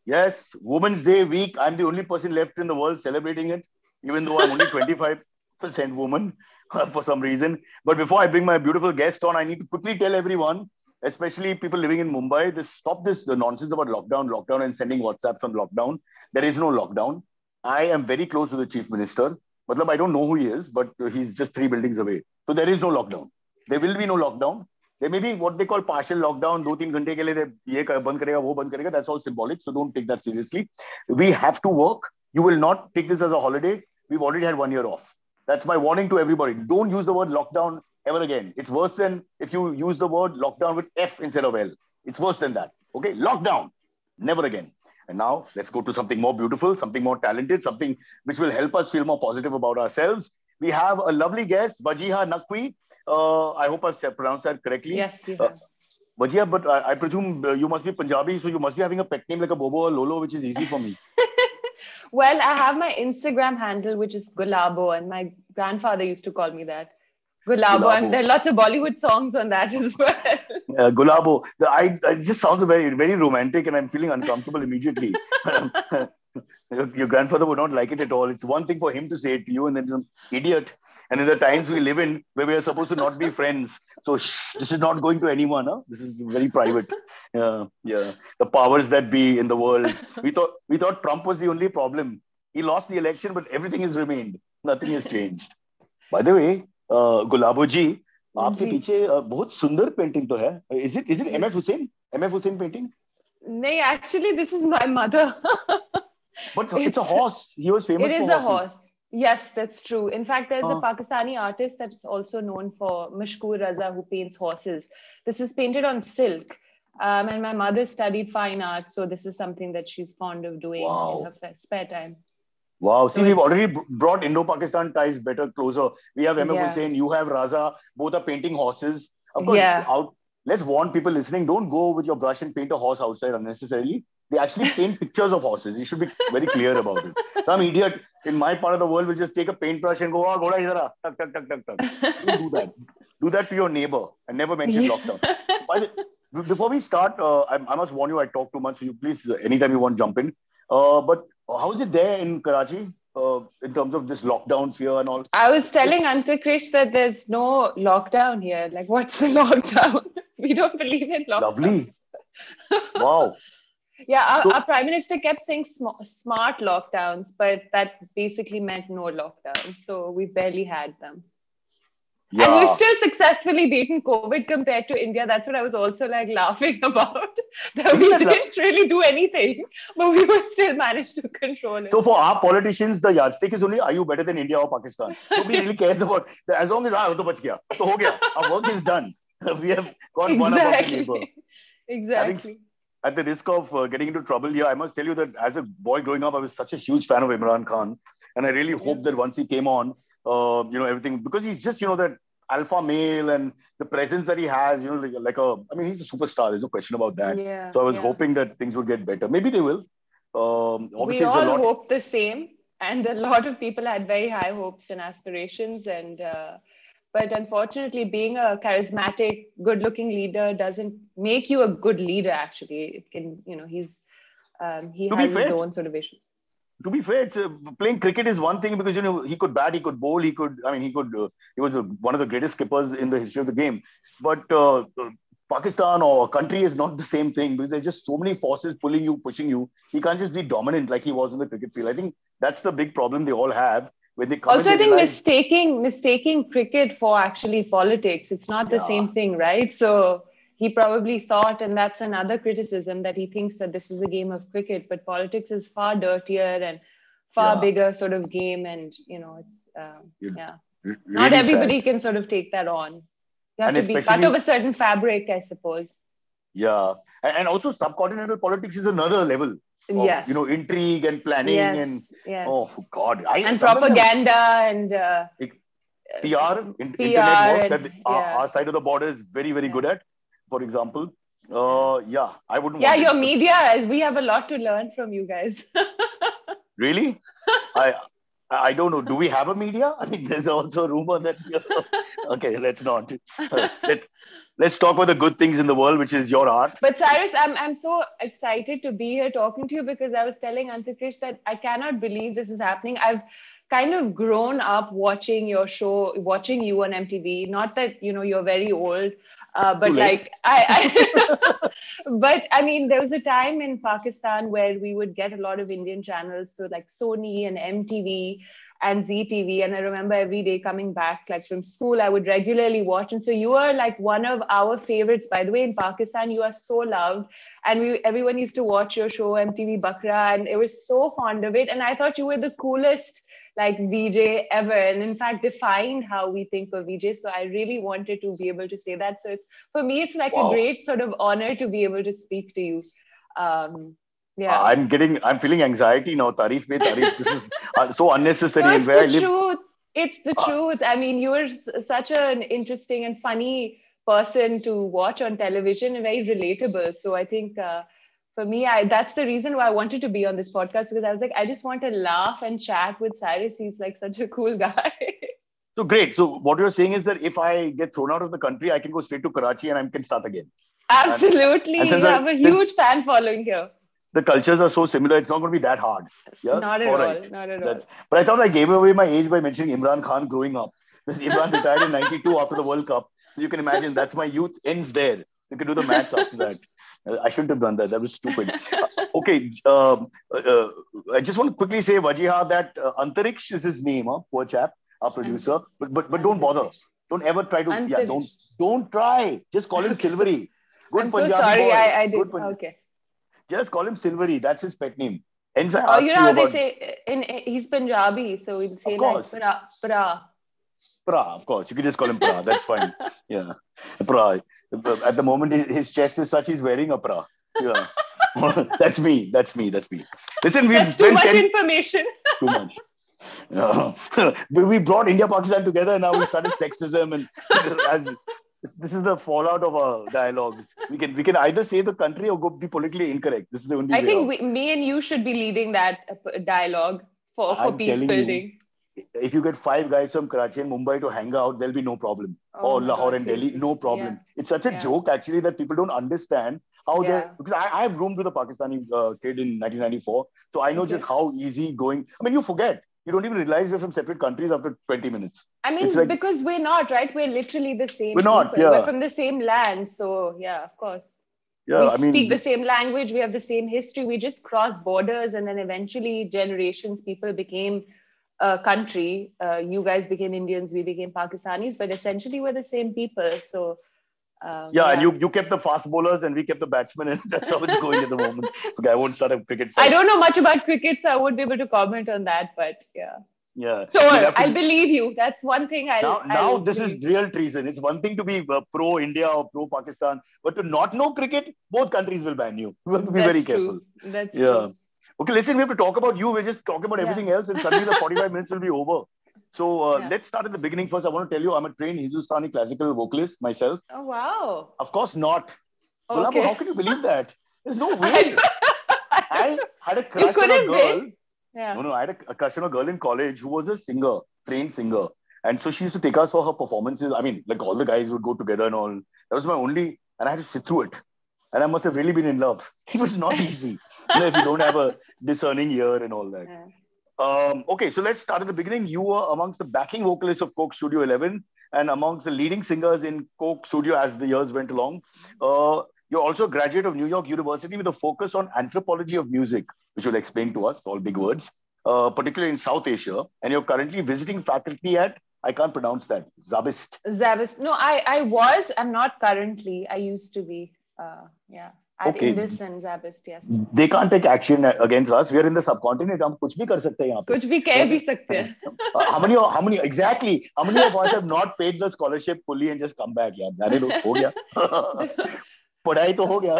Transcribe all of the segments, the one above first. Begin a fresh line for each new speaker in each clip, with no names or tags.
Yes, Women's Day week. I'm the only person left in the world celebrating it, even though I'm only 25% woman for some reason. But before I bring my beautiful guest on, I need to quickly tell everyone, especially people living in Mumbai, stop this the nonsense about lockdown, and sending WhatsApps on lockdown. There is no lockdown. I am very close to the chief minister. Matlab, I don't know who he is, but he's just 3 buildings away. So there is no lockdown. There will be no lockdown. There may be what they call partial lockdown. 2-3 घंटे के लिए ये बंद करेगा, वो बंद करेगा. That's all symbolic. So don't take that seriously. We have to work. You will not take this as a holiday. We've already had 1 year off. That's my warning to everybody. Don't use the word lockdown ever again. It's worse than if you use the word lockdown with F instead of L. It's worse than that. Okay, lockdown. Never again. And now let's go to something more beautiful, something more talented, something which will help us feel more positive about ourselves. We have a lovely guest, Wajeeha Naqvi. I hope I've pronounced that correctly.
Yes, you have.
Wajeeha, but I presume you must be Punjabi, so you must be having a pet name like a Bobo or Lolo, which is easy for me.
Well, I have my Instagram handle, which is Gulabo, and my grandfather used to call me that. Gulabo, and there are lots of Bollywood songs on that as well.
Gulabo. It just sounds very, very romantic, and I'm feeling uncomfortable immediately. Your grandfather would not like it at all. It's one thing for him to say it to you, and then some idiot. And in the times we live in, where we are supposed to not be friends, so this is not going to anyone. Huh? This is very private. Yeah. The powers that be in the world. We thought Trump was the only problem. He lost the election, but everything has remained. Nothing has changed. By the way, Gulabo ji, आपके पीछे बहुत सुंदर painting तो है. Is it MF Hussain? MF Hussain painting?
No, actually, this is my mother.
But it's a horse. He was famous for horses.
It is a horse. Yes, that's true. In fact, there's a Pakistani artist that's also known for Mashkoor Raza, who paints horses. This is painted on silk. And my mother studied fine art, so this is something that she's fond of doing in her spare time.
Wow. See, we've already brought Indo-Pakistan ties better closer. We have MF Hussain, you have Raza. Both are painting horses. Of course, let's warn people listening, don't go with your brush and paint a horse outside unnecessarily. They actually paint pictures of horses. You should be very clear about it. Some idiot in my part of the world will just take a paintbrush and go, oh, Ghoda idhar aa. Tuck. Don't do that. Do that to your neighbor and never mention lockdown. Before we start, I must warn you, I talk too much. So you please, anytime you want, jump in. But how is it there in Karachi in terms of this lockdowns here and all?
I was telling Antakrish that there's no lockdown here. Like, what's the lockdown? We don't believe in lockdown.
Lovely. Wow.
Yeah, our Prime Minister kept saying smart lockdowns, but that basically meant no lockdowns. So we barely had them. Yeah. And we've still successfully beaten COVID compared to India. That's what I was also like laughing about. That we didn't really do anything, but we were still managed to control it.
So for our politicians, the yardstick is only, are you better than India or Pakistan? Nobody really cares about, as long as I have to bach gaya, to ho gaya. Our work is done. We have got one above the neighbor.
Exactly.
At the risk of getting into trouble here, I must tell you that as a boy growing up, I was such a huge fan of Imran Khan. And I really hope that once he came on, everything, because he's just, that alpha male and the presence that he has, he's a superstar. There's no question about that.
Yeah,
so I was hoping that things would get better. Maybe they will.
We all hope the same. And a lot of people had very high hopes and aspirations. But unfortunately, being a charismatic, good-looking leader doesn't make you a good leader, actually. It can, he has his own sort of issues.
To be fair, playing cricket is one thing because, he could bat, he could bowl, he was one of the greatest skippers in the history of the game. But Pakistan or a country is not the same thing because there's just so many forces pulling you, pushing you. He can't just be dominant like he was in the cricket field. I think that's the big problem they all have. When they come
also, I think mistaking cricket for actually politics, it's not the same thing, right? So he probably thought, and that's another criticism, that he thinks that this is a game of cricket, but politics is far dirtier and far bigger sort of game. And, it's,
really
not everybody can sort of take that on. You have to be cut of a certain fabric, I suppose.
Yeah. And also subcontinental politics is another level.
Yes.
Intrigue and planning and oh God.
And propaganda and
PR, internet work that our side of the border is very, very good at, for example. I wouldn't want
your media, we have a lot to learn from you guys.
Really? I don't know. Do we have a media? I think there's also a rumor that okay, let's not. let's talk about the good things in the world, which is your art.
But Cyrus, I'm so excited to be here talking to you, because I was telling Antikrish that I cannot believe this is happening. I've kind of grown up watching your show, watching you on MTV. Not that, you're very old, but like but I mean, there was a time in Pakistan where we would get a lot of Indian channels. So like Sony and MTV and ZTV. And I remember every day coming back, like from school, I would regularly watch. And so you are like one of our favorites. By the way, in Pakistan, you are so loved. And everyone used to watch your show, MTV Bakra, and it was so fond of it. And I thought you were the coolest like VJ ever. And in fact, defined how we think of VJ. So I really wanted to be able to say that. So for me, it's like a great sort of honor to be able to speak to you. Yeah,
I'm feeling anxiety now. Tarif mein tarif. This is so unnecessary.
No, it's the truth. It's the truth. I mean, you are such an interesting and funny person to watch on television and very relatable. So I think for me, that's the reason why I wanted to be on this podcast, because I was like, I just want to laugh and chat with Cyrus. He's like such a cool guy.
So great. So what you're saying is that if I get thrown out of the country, I can go straight to Karachi and I can start again.
Absolutely. You have a huge fan following here.
The cultures are so similar, it's not going to be that hard. Yeah?
Not at all. Not at all.
But I thought I gave away my age by mentioning Imran Khan growing up. Because Imran retired in 92 after the World Cup. So you can imagine that's my youth ends there. You can do the maths after that. I shouldn't have done that. That was stupid. Okay. I just want to quickly say, Wajiha, that Antariksh is his name, poor chap, our producer. But don't bother. Don't ever try to. Yeah, don't try. Just call him Silvery.
Good I'm Punjabi so sorry. Boy. I did. Okay.
Just call him Silvery. That's his pet name. Hence I
asked you know how they say he's Punjabi, so we'll say like Pra.
Pra, of course. You can just call him Pra. That's fine. Yeah. Pra. At the moment, his chest is such, he's wearing a Pra. Yeah. That's me. Listen,
that's too much information.
Too much. We brought India-Pakistan together and now we started sexism and this is the fallout of our dialogues. We can either say the country or be politically incorrect. This is the only way.
I think me and you should be leading that dialogue for peace building.
If you get 5 guys from Karachi and Mumbai to hang out, there'll be no problem. Or Lahore and Delhi, no problem. Yeah. It's such a joke actually that people don't understand how they're, because I have roomed with a Pakistani kid in 1994. So I know just how easy going. I mean, you forget. You don't even realize we're from separate countries after 20 minutes.
I mean, like, because we're not, right? We're literally the same.
We're not,
people. We're from the same land. So, yeah, of course. Yeah, we speak the same language. We have the same history. We just cross borders. And then eventually generations, people became a country. You guys became Indians. We became Pakistanis. But essentially, we're the same people. So,
and you kept the fast bowlers and we kept the batsmen, and that's how it's going at the moment. Okay, I won't start a cricket fight.
I don't know much about cricket, so I won't be able to comment on that, but yeah.
Yeah.
Sure, I'll believe you. That's one thing
Now this is real treason. It's one thing to be pro-India or pro-Pakistan, but to not know cricket, both countries will ban you. You have to be very careful.
That's true.
Okay, listen, we have to talk about you. We're just talking about everything else, and suddenly the 45 minutes will be over. So let's start at the beginning first. I want to tell you, I'm a trained Hindustani classical vocalist myself.
Oh, wow.
Of course not. Okay. How can you believe that? There's no way. I had a crush on a girl. No, I had a crush on a girl in college who was a singer, trained singer. And so she used to take us for her performances. I mean, like all the guys would go together and all. That was my only, and I had to sit through it. And I must have really been in love. It was not easy. If you don't have a discerning ear and all that. Okay, so let's start at the beginning. You were amongst the backing vocalists of Coke Studio 11 and amongst the leading singers in Coke Studio as the years went along. You're also a graduate of New York University with a focus on anthropology of music, which you'll explain to us, all big words, particularly in South Asia. And you're currently visiting faculty at, I can't pronounce that, Zabist.
No, I was. I'm not currently. I used to be. At Indus and Zabist, yes.
They can't take action against us. We are in the subcontinent. हम कुछ भी कर सकते हैं यहाँ पे.
कुछ भी कह भी सकते हैं.
How many of us have not paid the scholarship fully and just come back? यार, जाने दो, हो गया. पढ़ाई तो हो गया.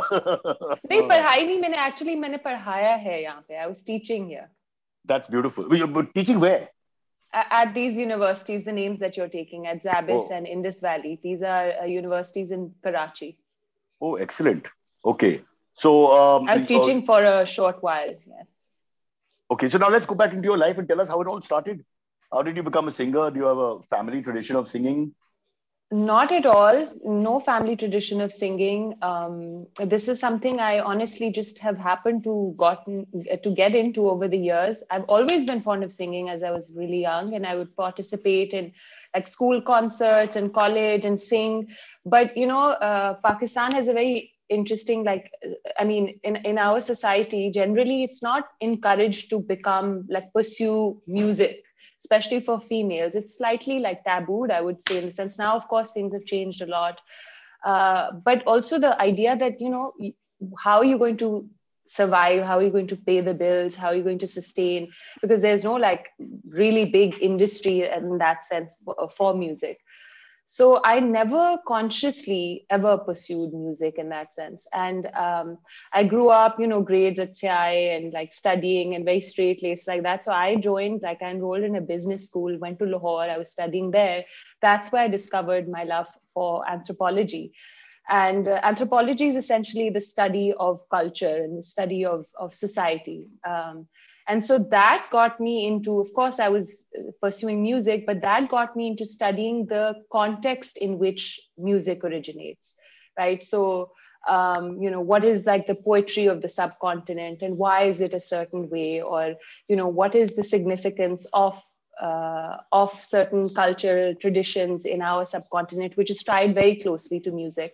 नहीं, पढ़ाई नहीं, मैंने पढ़ाया है यहाँ पे. I was teaching here.
That's beautiful. But teaching where?
At these universities, the names that you're taking at Zabist and Indus Valley. These are universities in Karachi.
Oh, excellent. Okay. So
I was teaching for a short while. Yes.
Okay. So now let's go back into your life and tell us how it all started. How did you become a singer? Do you have a family tradition of singing?
Not at all. No family tradition of singing. This is something I honestly just have happened to get into over the years. I've always been fond of singing as I was really young, and I would participate in like school concerts and college and sing. But Pakistan has a very interesting, like, I mean, in our society, generally, it's not encouraged to pursue music, especially for females. It's slightly like tabooed, I would say, in the sense. Now, of course, things have changed a lot. But also the idea that, how are you going to survive? How are you going to pay the bills? How are you going to sustain? Because there's no like really big industry in that sense for music. So I never consciously ever pursued music in that sense. And I grew up, grades at CI and like studying and very straight laced like that. So I enrolled in a business school, went to Lahore, I was studying there. That's where I discovered my love for anthropology. And anthropology is essentially the study of culture and the study of society. And so that got me into, of course, I was pursuing music, but that got me into studying the context in which music originates, right? So, what is like the poetry of the subcontinent and why is it a certain way? Or, what is the significance of certain cultural traditions in our subcontinent, which is tied very closely to music.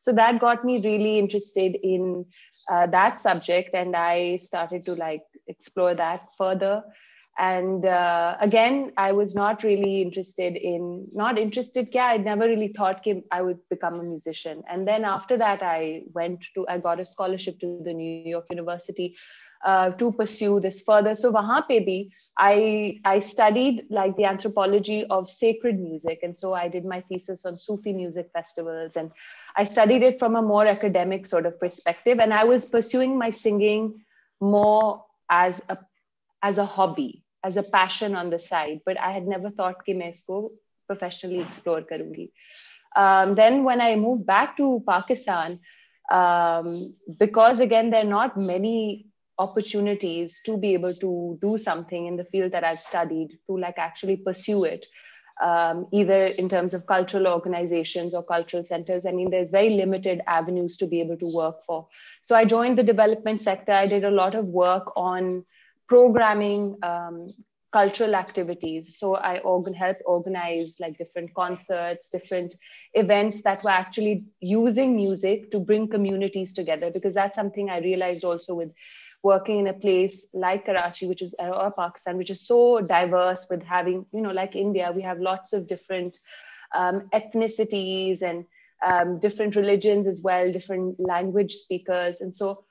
So that got me really interested in that subject, and I started to like explore that further. And again, I was not interested. I never really thought I would become a musician. And then after that, I got a scholarship to the New York University to pursue this further. So wahan pe bhi, I studied like the anthropology of sacred music. And so I did my thesis on Sufi music festivals, and I studied it from a more academic sort of perspective. And I was pursuing my singing more as a hobby, as a passion on the side. But I had never thought कि मैं इसको professionally explore करूँगी. Then when I moved back to Pakistan, because again, there are not many opportunities to be able to do something in the field that I've studied, to like actually pursue it, either in terms of cultural organizations or cultural centers. I mean, there's very limited avenues to be able to work for. So I joined the development sector. I did a lot of work on programming cultural activities. So I helped organize like different concerts, different events that were actually using music to bring communities together, because that's something I realized also with working in a place like Karachi, or Pakistan, which is so diverse, with having, like India, we have lots of different ethnicities and different religions as well, different language speakers. And so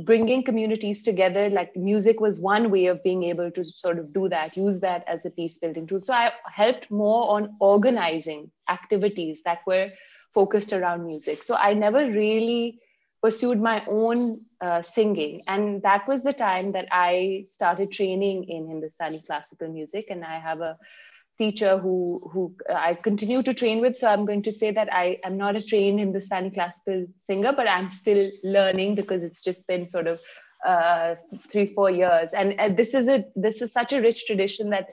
bringing communities together, like music was one way of being able to sort of do that, use that as a peace building tool. So I helped more on organizing activities that were focused around music. So I never really pursued my own singing. And that was the time that I started training in Hindustani classical music. And I have a teacher who I continue to train with. So I'm going to say that I am not a trained Hindustani classical singer, but I'm still learning, because it's just been sort of 3-4 years. And this is such a rich tradition that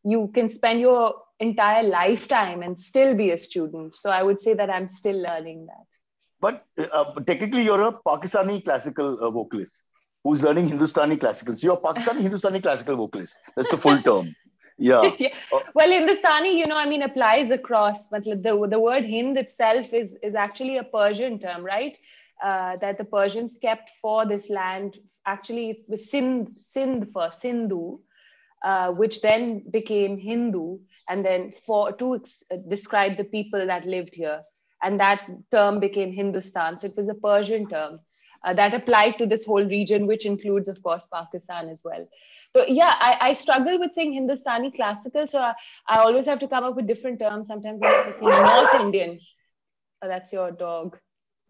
you can spend your entire lifetime and still be a student. So I would say that I'm still learning that.
But technically, you're a Pakistani classical vocalist who's learning Hindustani classical. So you're a Pakistani Hindustani classical vocalist. That's the full term. Yeah.
Yeah. Well, Hindustani, applies across. But the word Hind itself is actually a Persian term, right? That the Persians kept for this land. Actually, it was Sindh first, Sindhu, which then became Hindu, and then to describe the people that lived here. And that term became Hindustan. So it was a Persian term that applied to this whole region, which includes, of course, Pakistan as well. So yeah, I struggle with saying Hindustani classical. So I always have to come up with different terms. Sometimes I'm thinking North Indian. Oh, that's your dog.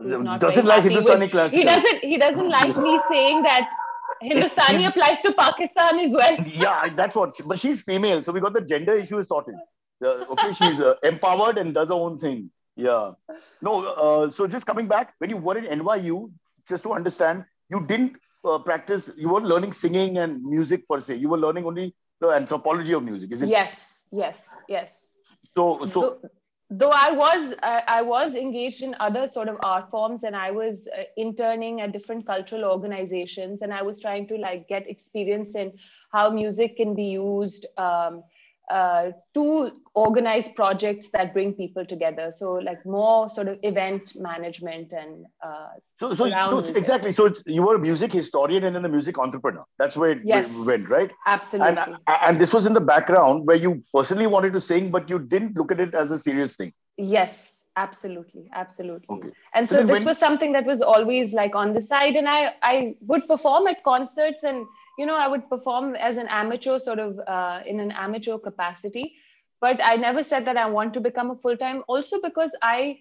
Doesn't like Hindustani classical.
He doesn't like me saying that Hindustani applies to Pakistan as well.
Yeah, that's what. But she's female, so we got the gender issue is sorted. Okay, she's empowered and does her own thing. Yeah. No, so just coming back, when you were in NYU, just to understand, you didn't practice, you weren't learning singing and music per se. You were learning only the anthropology of music, is it?
Yes.
So
Though I was engaged in other sort of art forms, and I was interning at different cultural organizations, and I was trying to like get experience in how music can be used to organize projects that bring people together. So like more sort of event management and around music.
Exactly. So you were a music historian and then a music entrepreneur. That's where it
Yes,
went, right? And
absolutely.
and this was in the background where you personally wanted to sing, but you didn't look at it as a serious thing.
Yes, absolutely, absolutely.
Okay.
And
So
so
then
this
when
was something that was always like on the side, and I would perform at concerts, and I would perform as an amateur, sort of in an amateur capacity. But I never said that I want to become a full time. Also because I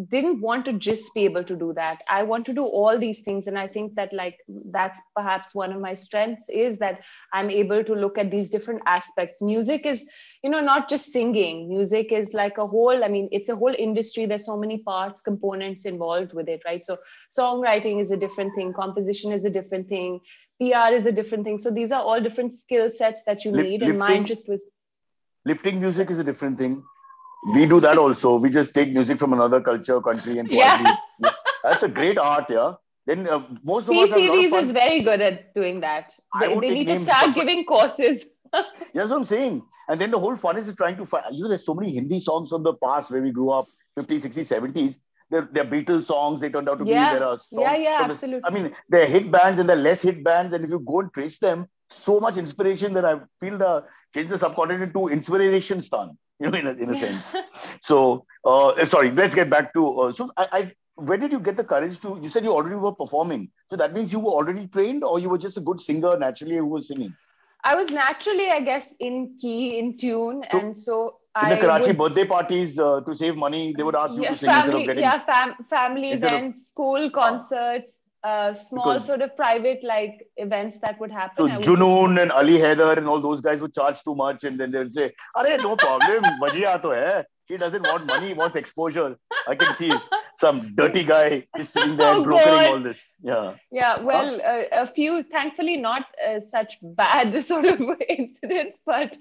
didn't want to just be able to do that. I want to do all these things, and I think that like that's perhaps one of my strengths, is that I'm able to look at these different aspects. Music is, not just singing. Music is like a whole, I mean, it's a whole industry. There's so many parts, components involved with it, right? So songwriting is a different thing, composition is a different thing, PR is a different thing. So these are all different skill sets that you need, and my
lifting
interest was
music is a different thing. We do that also. We just take music from another culture, country, and
yeah.
quietly. Yeah. That's a great art, yeah. Then most of
P
us have a lot of
series is
fun.
very good at doing that.
I won't
They
take
need to
names,
start
but
giving courses.
that's what I'm saying. And then the whole fun is trying to find, there's so many Hindi songs from the past where we grew up, 50s, 60s, 70s. They're Beatles songs, they turned out to be. There
Yeah,
are
yeah,
songs
yeah,
from this. I
absolutely.
mean, they're hit bands and they're less hit bands. And if you go and trace them, so much inspiration that I feel change the subcontinent to inspiration stan, in a
Yeah.
sense. So, sorry, let's get back to. Where did you get the courage to? You said you already were performing. So that means you were already trained, or you were just a good singer naturally who was singing?
I was naturally, I guess, in key, in tune.
So
And so
in the
I
Karachi
would,
birthday parties, to save money, they would ask you
yeah,
to sing instead of getting
family
instead of
events, school
uh,
concerts, small
because
sort of private like events that would happen.
so
I would just,
Junoon and Ali Haider and all those guys would charge too much, and then they would say, "Arey, no problem, Vajia to hai. He doesn't want money, he wants exposure." I can see some dirty guy is sitting there
oh
brokering
God.
all this. Yeah.
Yeah,
Huh?
well, a few, thankfully, not such bad sort of incidents, but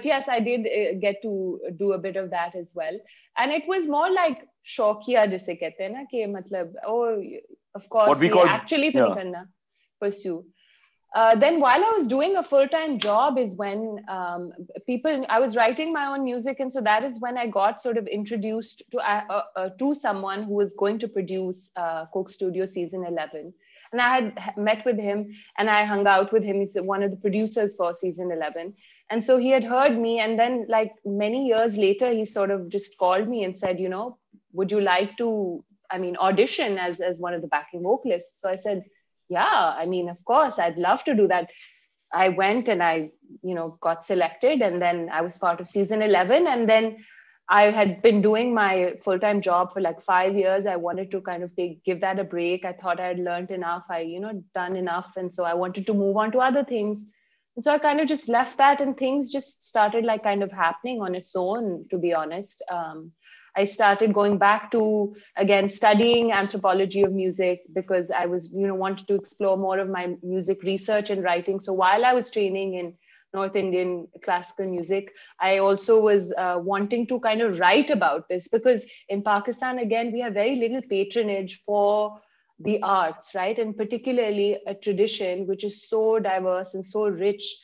yes, I did get to do a bit of that as well, and it was more like शौकिया जिसे कहते हैं ना कि मतलब oh, of
What
course
we
ये
call
actually तो नहीं
yeah.
करना pursue. Then while I was doing a full-time job is when I was writing my own music. And so that is when I got sort of introduced to someone who was going to produce Coke Studio season 11. And I had met with him and I hung out with him. He's one of the producers for season 11. And so he had heard me. And then like many years later, he sort of just called me and said, would you like to, audition as one of the backing vocalists? So I said, yeah, I mean, of course, I'd love to do that. I went and I, got selected, and then I was part of season 11. And then I had been doing my full-time job for like 5 years. I wanted to kind of give that a break. I thought I had learned enough. Done enough. And so I wanted to move on to other things. And so I kind of just left that, and things just started like kind of happening on its own, to be honest. I started going back to, again, studying anthropology of music because I was, wanted to explore more of my music research and writing. So while I was training in North Indian classical music, I also was wanting to kind of write about this, because in Pakistan, again, we have very little patronage for the arts, right? And particularly a tradition which is so diverse and so rich.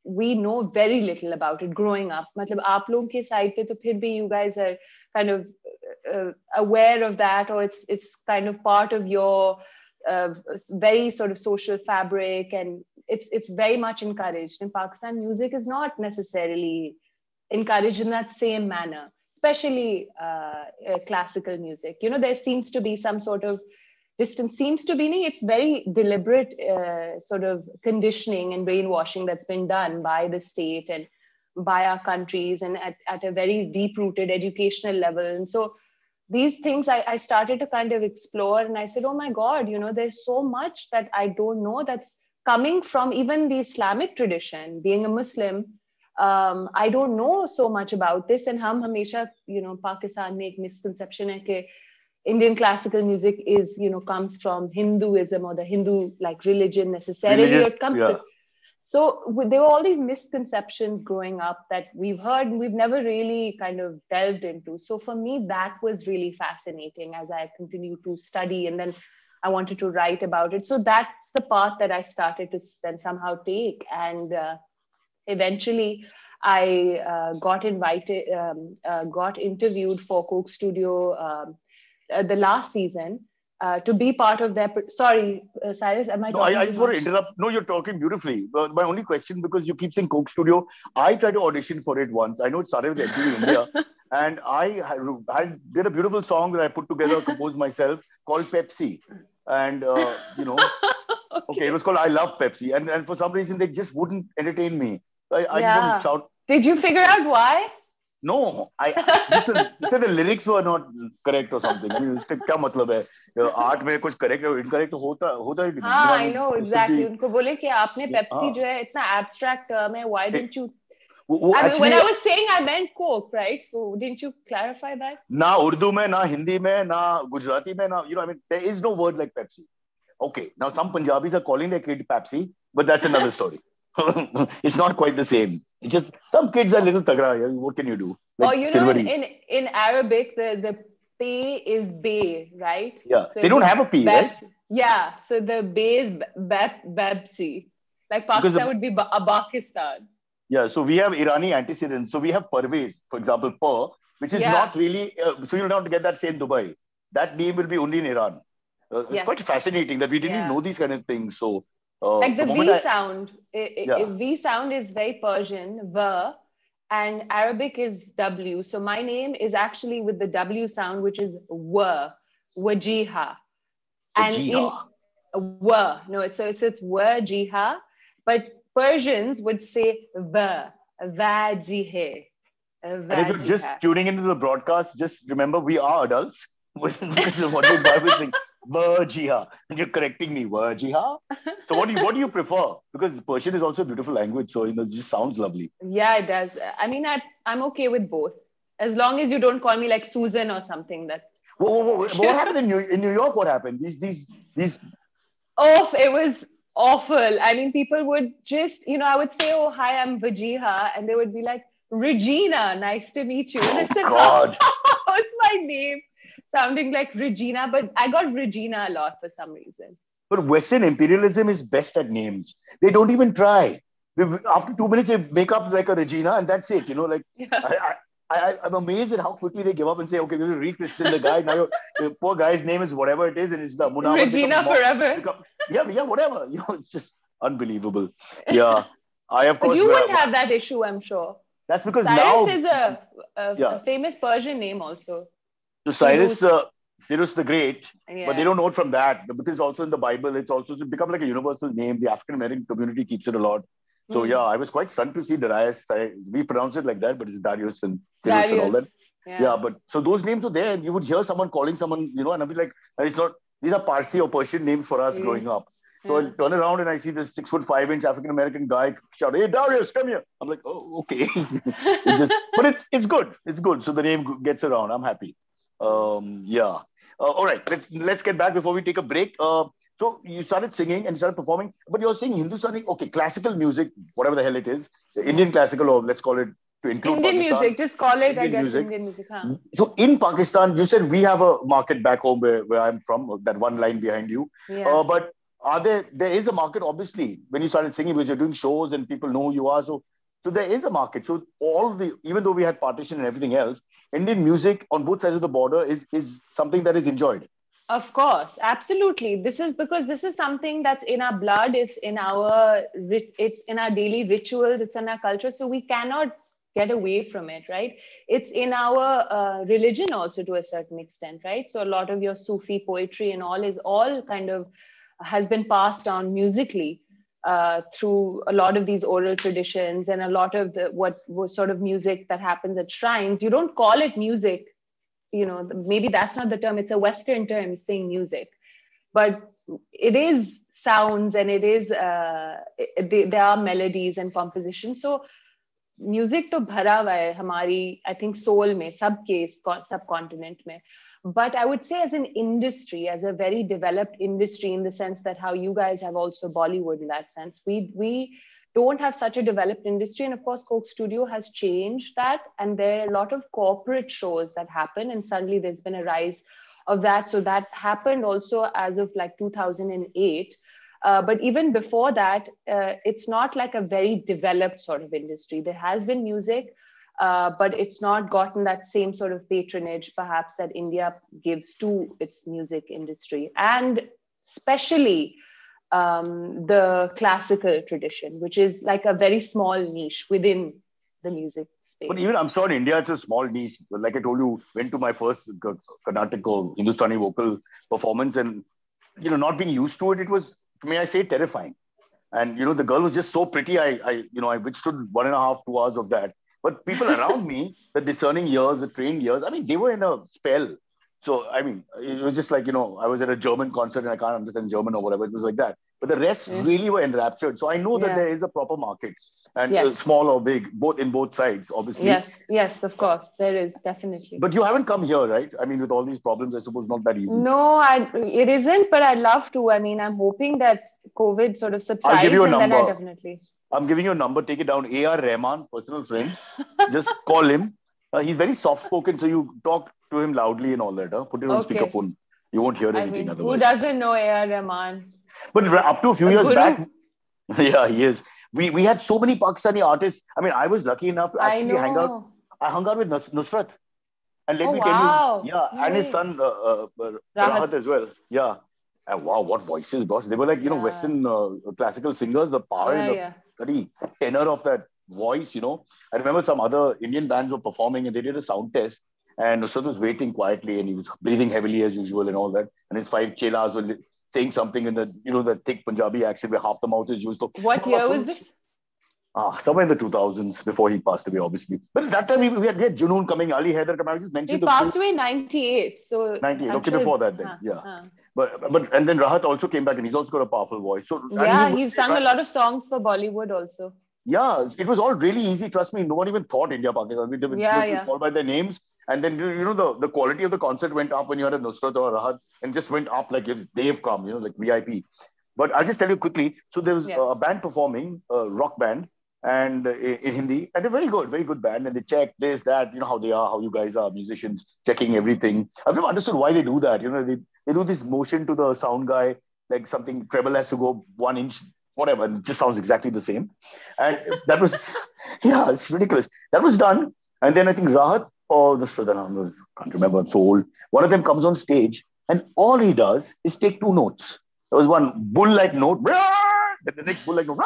We know very little about it growing up. मतलब आप लोगों के side पे तो फिर भी you guys are kind of aware of that, or it's kind of part of your very sort of social fabric, and it's very much encouraged. In Pakistan, music is not necessarily encouraged in that same manner, especially classical music. There seems to be some sort of distance. Seems to be, it's very deliberate sort of conditioning and brainwashing that's been done by the state and by our countries, and at a very deep-rooted educational level. And so these things I started to kind of explore, and I said, oh my God, there's so much that I don't know that's coming from even the Islamic tradition. Being a Muslim, I don't know so much about this. And हम हमेशा, Pakistan में एक misconception है कि Indian classical music is, comes from Hinduism or the Hindu like religion necessarily, or it comes
yeah.
So there were all these misconceptions growing up that we've heard and we've never really kind of delved into. So for me, that was really fascinating as I continued to study, and then I wanted to write about it. So that's the path that I started to then somehow take. And eventually I got interviewed for Coke Studio the last season to be part of their. Sorry, Cyrus, am I
No,
talking
I
too
just want to
much?
interrupt. No, you're talking beautifully. But my only question, because you keep saying Coke Studio, I tried to audition for it once. I know it started with MTV India, and I did a beautiful song that I put together, composed myself, called Pepsi. And okay, it was called I Love Pepsi. And for some reason, they just wouldn't entertain me. I just want to
Yeah.
shout.
Did you figure out why?
No, I just said the lyrics were not correct or something. I mean, उसका क्या मतलब है? Art में कुछ correct or incorrect होता ही नहीं.
हाँ,
I
I
mean,
know
it should
exactly.
be.
उनको बोले कि आपने पेप्सी
हाँ.
जो है इतना abstract term है, why didn't you?
वो
I mean, when
actually
I was saying I meant Coke, right? So didn't you clarify that?
ना उर्दू में ना हिंदी में ना गुजराती में ना I mean there is no word like Pepsi. Okay, now some Punjabis are calling their kid Pepsi, but that's another story. It's not quite the same. It's just some kids are little tagra. What can you do?
Or
Like Silvery.
in Arabic the pay is bay, right?
Yeah,
So
they
it'd
don't
be
have a P, right?
babs. Yeah, so the bay is babsi. Like
Because
Pakistan would be Pakistan.
yeah, so we have Irani antecedents. So we have Parvez, for example, which is
Yeah.
not really. So you'll not get that same Dubai. That name will be only in Iran. It's
Yes.
quite fascinating that we didn't
Yeah.
know these kind of things. So
Like the
the
V
moment
sound,
yeah.
V sound is very Persian, V, and Arabic is W. So my name is actually with the W sound, which is W, Wajiha. And in W, no, it's Wajiha, but Persians would say V, Vajihe.
And if you're just tuning into the broadcast, just remember we are adults. Because of what the Bible is saying, Vajiha. And you're correcting me, Vajiha. So what do you prefer? Because Persian is also a beautiful language, so it just sounds lovely.
Yeah, it does. I mean, I'm okay with both, as long as you don't call me like Susan or something. That.
What happened in New York? What happened? These.
Oh, it was awful. I mean, people would just, I would say, "Oh, hi, I'm Vajiha," and they would be like, "Regina, nice to meet you." And I said,
God.
"What's my name?" Sounding like Regina, but I got Regina a lot for some reason.
But Western imperialism is best at names. They don't even try. After 2 minutes, they make up like a Regina, and that's it. Like yeah. I'm amazed at how quickly they give up and say, "Okay, we will rechristen the guy." Now your poor guy's name is whatever it is, and it's the Munawar
Regina forever.
Yeah, whatever. It's just unbelievable. Yeah, I of course.
But you wouldn't have that issue, I'm sure.
That's because
Cyrus
now
is a famous Persian name also.
So Cyrus the Great, yeah. But they don't know it from that because it's also in the Bible. It's also become like a universal name. The African American community keeps it a lot. So yeah, I was quite stunned to see Darius. We pronounce it like that, but it's Darius and Cyrus and all that. Yeah, but so those names were there, and you would hear someone calling someone, and I'd be like, it's not. These are Parsi or Persian names for us growing up. So I turn around and I see this 6'5" African American guy shout, "Hey Darius, come here!" I'm like, "Oh, okay." But it's good. It's good. So the name gets around. I'm happy. Yeah. All right. Let's get back before we take a break. So you started singing and you started performing, but you're singing Hindustani, okay, classical music, whatever the hell it is, Indian classical, or let's call it to include
Indian
Pakistan.
Music. Just call it, I guess, music. Indian music. Huh?
So in Pakistan, you said we have a market back home where I'm from, that one line behind you.
Yeah.
But there is a market, obviously, when you started singing, because you're doing shows and people know who you are. So there is a market. So even though we had partition and everything else, Indian music on both sides of the border is something that is enjoyed.
Of course, absolutely. This is something that's in our blood. It's in our daily rituals. It's in our culture. So we cannot get away from it, right? It's in our religion also to a certain extent, right? So a lot of your Sufi poetry and all kind of has been passed down musically. Through a lot of these oral traditions and a lot of what sort of music that happens at shrines. You don't call it music, maybe that's not the term. It's a Western term, saying music, but it is sounds and it is there are melodies and compositions. So music to bhara hua hai hamari, I think, soul mein, sabke subcontinent mein. But I would say as an industry, as a very developed industry, in the sense that how you guys have also Bollywood in that sense, we don't have such a developed industry. And of course, Coke Studio has changed that. And there are a lot of corporate shows that happen. And suddenly there's been a rise of that. So that happened also as of like 2008. But even before that, it's not like a very developed sort of industry. There has been music, but it's not gotten that same sort of patronage, perhaps, that India gives to its music industry. And especially the classical tradition, which is like a very small niche within the music space.
But even, I'm sure in India, it's a small niche. Like I told you, went to my first Carnatic or Hindustani vocal performance, and, not being used to it, it was, may I say, terrifying. And, the girl was just so pretty. I withstood 1.5, 2 hours of that. But people around me, the discerning ears, the trained ears, I mean, they were in a spell. So, I mean, it was just like, I was at a German concert and I can't understand German or whatever. It was like that. But the rest really were enraptured. So I know that there is a proper market, and small or big, both sides, obviously.
Yes, of course. There is, definitely.
But you haven't come here, right? I mean, with all these problems, I suppose not that easy.
No, it isn't, but I'd love to. I mean, I'm hoping that COVID sort of subsides.
I'll give you a number.
Then I definitely.
I'm giving you a number. Take it down. A.R. Rahman, personal friend. Just call him. He's very soft-spoken, so you talk to him loudly and all that. Put it on speakerphone. You won't hear anything otherwise.
Who doesn't know A.R. Rahman?
But up to a few years back, yeah, he is. We had so many Pakistani artists. I mean, I was lucky enough to actually hang out. I hung out with Nusrat. And let me tell you, and his son, Rahat as well. Yeah. And wow, what voices, boss. They were like, Western classical singers, the power and the tenor of that voice, I remember some other Indian bands were performing and they did a sound test. And Nusrat was waiting quietly and he was breathing heavily as usual and all that. And his 5 chelas were saying something in the, the thick Punjabi accent where half the mouth is used.
What year was this?
Somewhere in the 2000s before he passed away, obviously. But at that time, we had Junoon coming, Ali Haider coming. I just mentioned
he passed away in 98. So
98, okay, before that then, But and then Rahat also came back and he's also got a powerful voice. So
he's sung a lot of songs for Bollywood also.
Yeah, it was all really easy. Trust me, no one even thought India, Pakistan. I mean, they were called by their names. And then, the quality of the concert went up when you had a Nusrat or a Rahat and just went up like if they've come, like VIP. But I'll just tell you quickly. So there was a band performing, a rock band, and in Hindi. And they're very good band. And they check this, that, how they are, how you guys are, musicians, checking everything. I've never understood why they do that. They do this motion to the sound guy, like something treble has to go 1 inch, whatever. And it just sounds exactly the same. And that was, it's ridiculous. That was done. And then I think Rahat, or the Sudhanam, I can't remember, I'm so old. One of them comes on stage and all he does is take 2 notes. There was one bull-like note, then the next bull-like note,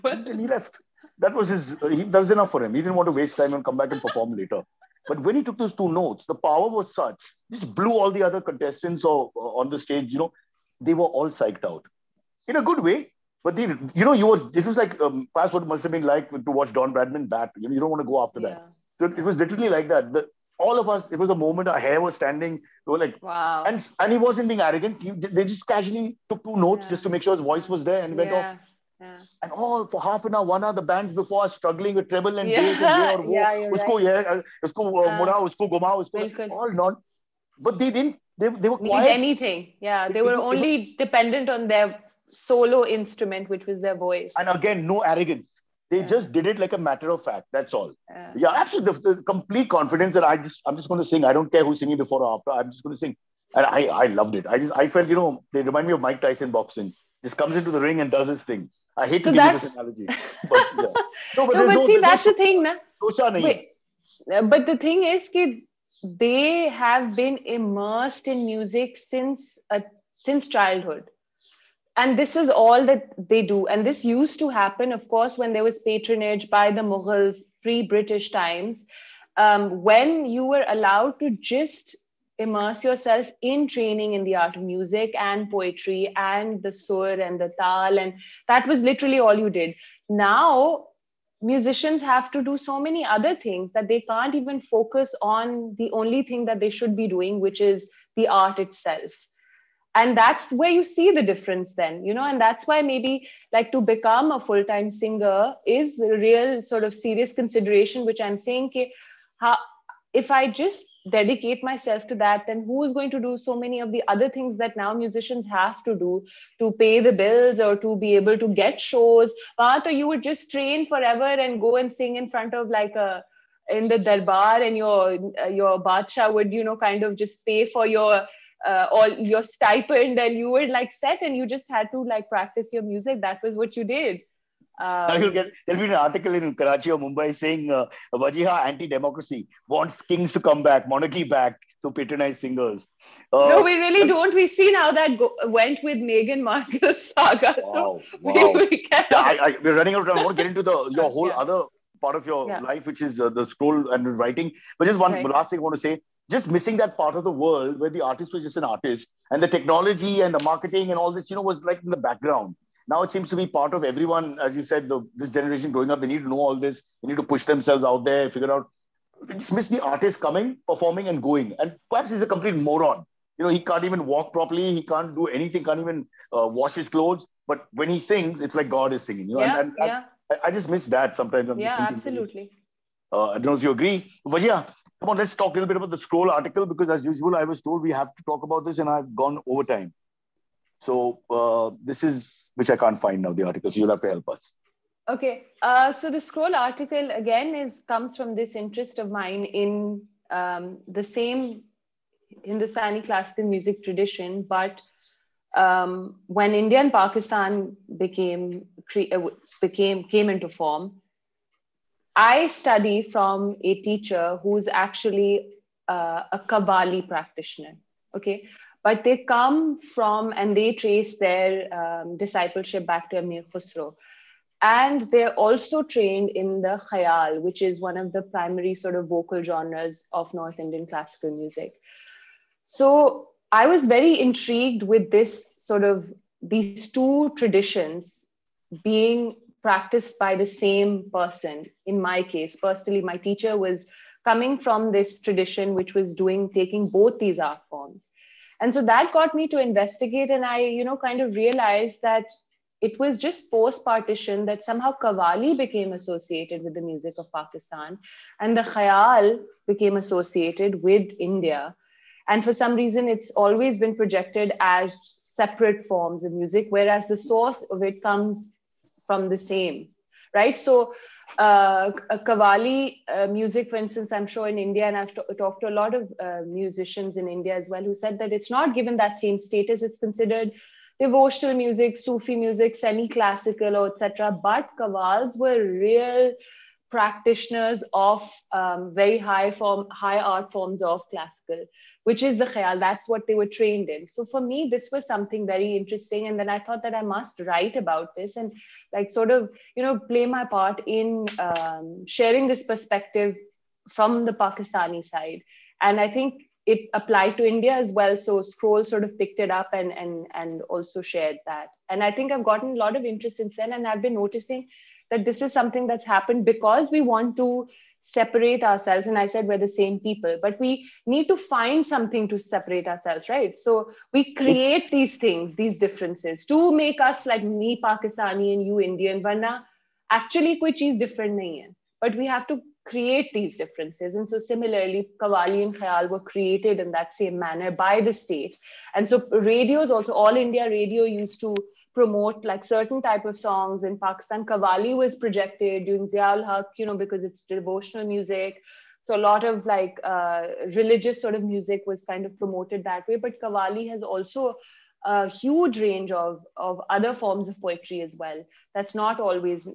and then he left. That was that was enough for him. He didn't want to waste time and come back and perform later. But when he took those 2 notes, the power was such, just blew all the other contestants on the stage, they were all psyched out. In a good way. But it was like, past what must have been like to watch Don Bradman bat. You don't want to go after that. So it was literally like that. All of us, it was a moment, our hair was standing. We were like,
wow.
And he wasn't being arrogant. They just casually took 2 notes just to make sure his voice was there and went off. Yeah. And all for half an hour, 1 hour, the bands before us struggling with treble and bass and all not. But they didn't. They were quiet.
Anything. Yeah, they were only dependent on their solo instrument, which was their voice.
And again, no arrogance. They just did it like a matter of fact. That's all. Yeah, absolutely. The complete confidence that I'm just going to sing. I don't care who's singing before or after. I'm just going to sing. And I loved it. I felt, they remind me of Mike Tyson boxing. Just comes into the ring and does his thing. I hate to give you this analogy. But yeah.
But that's the thing, na? But the thing is that they have been immersed in music since childhood. And this is all that they do. And this used to happen, of course, when there was patronage by the Mughals, pre-British times, when you were allowed to just immerse yourself in training in the art of music and poetry and the sur and the tal. And that was literally all you did. Now, musicians have to do so many other things that they can't even focus on the only thing that they should be doing, which is the art itself. And that's where you see the difference then, and that's why maybe like to become a full-time singer is a real sort of serious consideration, which I'm saying, if I just dedicate myself to that, then who is going to do so many of the other things that now musicians have to do to pay the bills or to be able to get shows? So you would just train forever and go and sing in front of like in the darbar, and your badsha would, kind of just pay for your all your stipend, and you were like set, and you just had to like practice your music. That was what you did.
There'll be an article in Karachi or Mumbai saying Wajiha anti-democracy wants kings to come back, monarchy back to patronize singers.
No, we really don't. We've seen how that went with Meghan Markle's saga.
Wow,
so
wow.
we're
running out of time. I want to get into your whole other part of your life, which is the scroll and writing. But just one last thing I want to say. Just missing that part of the world where the artist was just an artist, and the technology and the marketing and all this, was like in the background. Now it seems to be part of everyone. As you said, this generation growing up, they need to know all this. They need to push themselves out there, figure out. Just miss the artist coming, performing and going. And perhaps he's a complete moron. He can't even walk properly. He can't do anything, can't even wash his clothes. But when he sings, it's like God is singing. I just miss that sometimes. I'm just thinking,
absolutely.
I don't know if you agree. But yeah, come on, let's talk a little bit about the scroll article, because as usual, I was told we have to talk about this and I've gone over time. So this is, which I can't find now, the article. So you'll have to help us.
Okay. So the scroll article, again, comes from this interest of mine in the same Hindustani classical music tradition. But when India and Pakistan came into form, I study from a teacher who's actually a Qawwali practitioner. Okay. But they come from, and they trace their discipleship back to Amir Khusro. And they're also trained in the khayal, which is one of the primary sort of vocal genres of North Indian classical music. So I was very intrigued with these two traditions being practiced by the same person. In my case, personally, my teacher was coming from this tradition, which was taking both these art forms. And so that got me to investigate, and I, kind of realized that it was just post-partition that somehow Qawwali became associated with the music of Pakistan, and the khayal became associated with India. And for some reason, it's always been projected as separate forms of music, whereas the source of it comes from the same, right? So Qawwali music, for instance, I'm sure in India, and I've talked to a lot of musicians in India as well, who said that it's not given that same status. It's considered devotional music, Sufi music, semi-classical, or etc. But Qawwals were real practitioners of very high art forms of classical, which is the khayal. That's what they were trained in. So for me, this was something very interesting. And then I thought that I must write about this and like sort of, play my part in sharing this perspective from the Pakistani side. And I think it applied to India as well. So Scroll sort of picked it up and also shared that. And I think I've gotten a lot of interest since then. And I've been noticing that this is something that's happened because we want to separate ourselves. And I said, we're the same people, but we need to find something to separate ourselves, right? So we create these things, these differences to make us like me Pakistani and you Indian, varna actually koi cheez different nahi hai. But we have to create these differences. And so similarly, Qawwali and Khayal were created in that same manner by the state. And so radios also, All India Radio used to promote like certain type of songs. In Pakistan, Qawwali was projected during Zia-ul Haq, because it's devotional music. So a lot of like religious sort of music was kind of promoted that way. But Qawwali has also a huge range of other forms of poetry as well. That's not always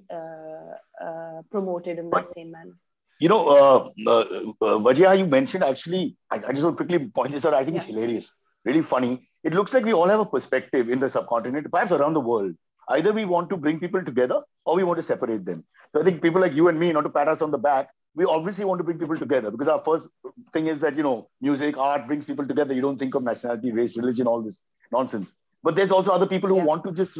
promoted in that same manner.
Wajiha, you mentioned actually, I just want to quickly point this out. I think it's hilarious, really funny. It looks like we all have a perspective in the subcontinent, perhaps around the world. Either we want to bring people together or we want to separate them. So I think people like you and me, not to pat us on the back, we obviously want to bring people together because our first thing is that, music, art brings people together. You don't think of nationality, race, religion, all this nonsense. But there's also other people who want to just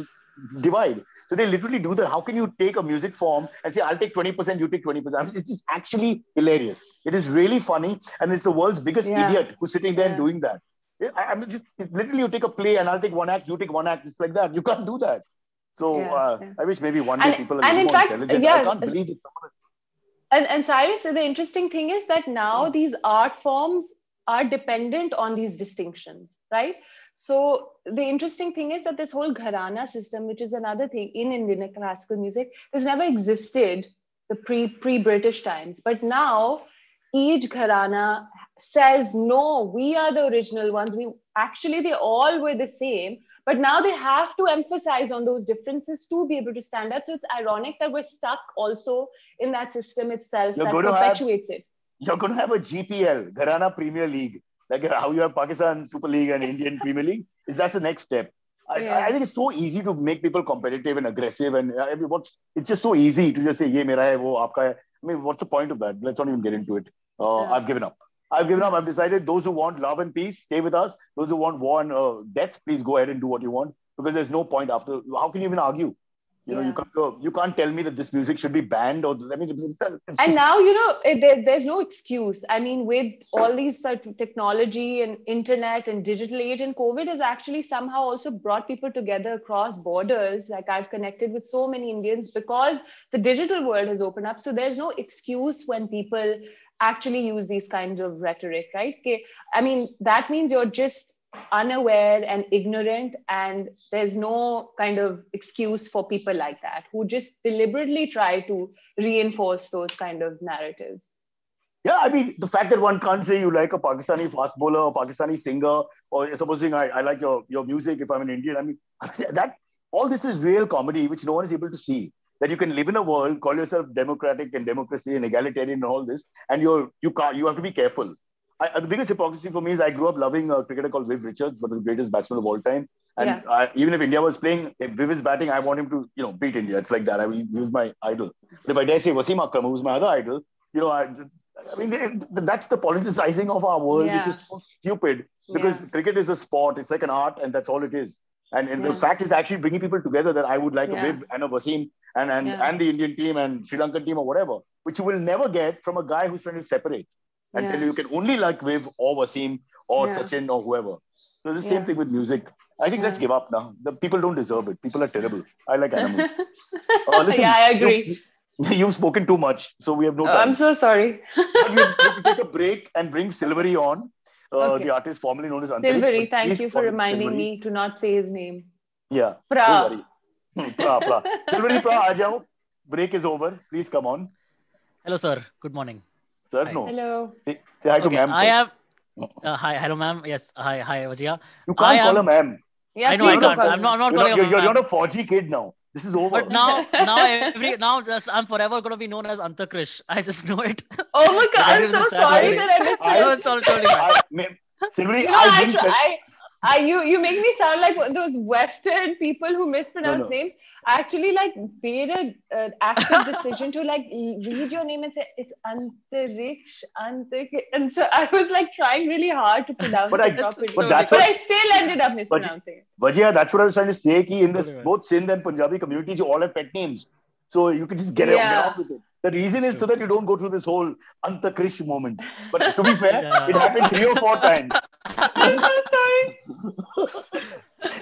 divide. So they literally do that. How can you take a music form and say, I'll take 20%, you take 20%? I mean, it's just actually hilarious. It is really funny. And it's the world's biggest idiot who's sitting there and doing that. I mean, just literally you take a play and I'll take one act, you take one act. It's like that. You can't do that. So I wish maybe one day people are more intelligent. I can't believe it.
And Cyrus, the interesting thing is that now these art forms are dependent on these distinctions, right? So the interesting thing is that this whole gharana system, which is another thing in Indian classical music, has never existed the pre-British times. But now each gharana says, no, we are the original ones. They all were the same, but now they have to emphasize on those differences to be able to stand out. So it's ironic that we're stuck also in that system itself that perpetuates it.
You're going to have a GPL, Gharana Premier League, like how you have Pakistan Super League and Indian Premier League. Is that's the next step? I think it's so easy to make people competitive and aggressive, and it's just so easy to just say, "Ye mera hai, wo aapka hai." I mean, what's the point of that? Let's not even get into it. I've given up. I've decided those who want love and peace, stay with us. Those who want war and death, please go ahead and do what you want, because there's no point after. How can you even argue? You know, you can't tell me that this music should be banned, or I mean,
and now there's no excuse. I mean, with all these technology and internet and digital age, and COVID has actually somehow also brought people together across borders. Like I've connected with so many Indians because the digital world has opened up. So there's no excuse when people actually use these kinds of rhetoric, right? Okay. I mean, that means you're just unaware and ignorant, and there's no kind of excuse for people like that who just deliberately try to reinforce those kind of narratives.
Yeah, I mean, the fact that one can't say you like a Pakistani fast bowler or Pakistani singer, or supposing I like your music if I'm an Indian. I mean, that all this is real comedy, which no one is able to see. That you can live in a world, call yourself democratic and democracy and egalitarian and all this, and you have to be careful. The biggest hypocrisy for me is I grew up loving a cricketer called Viv Richards, one of the greatest batsmen of all time. And even if India was playing, if Viv is batting, I want him to, beat India. It's like that. He was my idol. But if I dare say Wasim Akram, who's my other idol, I mean, that's the politicizing of our world, which is so stupid, because cricket is a sport. It's like an art, and that's all it is. And the fact is actually bringing people together, that I would like a Viv and a Wasim and the Indian team and Sri Lankan team or whatever, which you will never get from a guy who's trying to separate and tell you can only like Viv or Wasim or Sachin or whoever. So it's the same thing with music. I think let's give up now. The people don't deserve it. People are terrible. I like animals. Listen,
I agree.
You've spoken too much, so we have no time.
I'm so sorry.
We have to take a break and bring Silvery on, the artist formerly known as Antariksh.
Silvery, thank you for reminding me to not say his name.
Yeah.
Pra.
Pra. Silvery, Pra, aa jao. Break is over. Please come on.
Hello, sir. Good morning.
Sir,
hi.
No.
Hello.
Say hi to ma'am.
I am. Hi, hello, ma'am. Yes, hi, Vajia.
You can't call her ma'am.
Yeah, I know I can't. I'm not calling her.
You're not a 4G kid now. This is over.
But now I'm forever going to be known as Antariksh. I just know it.
Oh my God! I'm so sorry that I missed
it.
Silvery,
you make me sound like those Western people who mispronounce names. I actually made an active decision to read your name and say it's Antariksh, and so I was trying really hard to pronounce it properly. But I still ended up mispronouncing it.
Vajia, that's what I was trying to say. In this both Sindh and Punjabi communities, you all have pet names, so you can just get on with it. The reason is so that you don't go through this whole Antariksh moment. But to be fair, it happened 3 or 4 times.
I'm so sorry.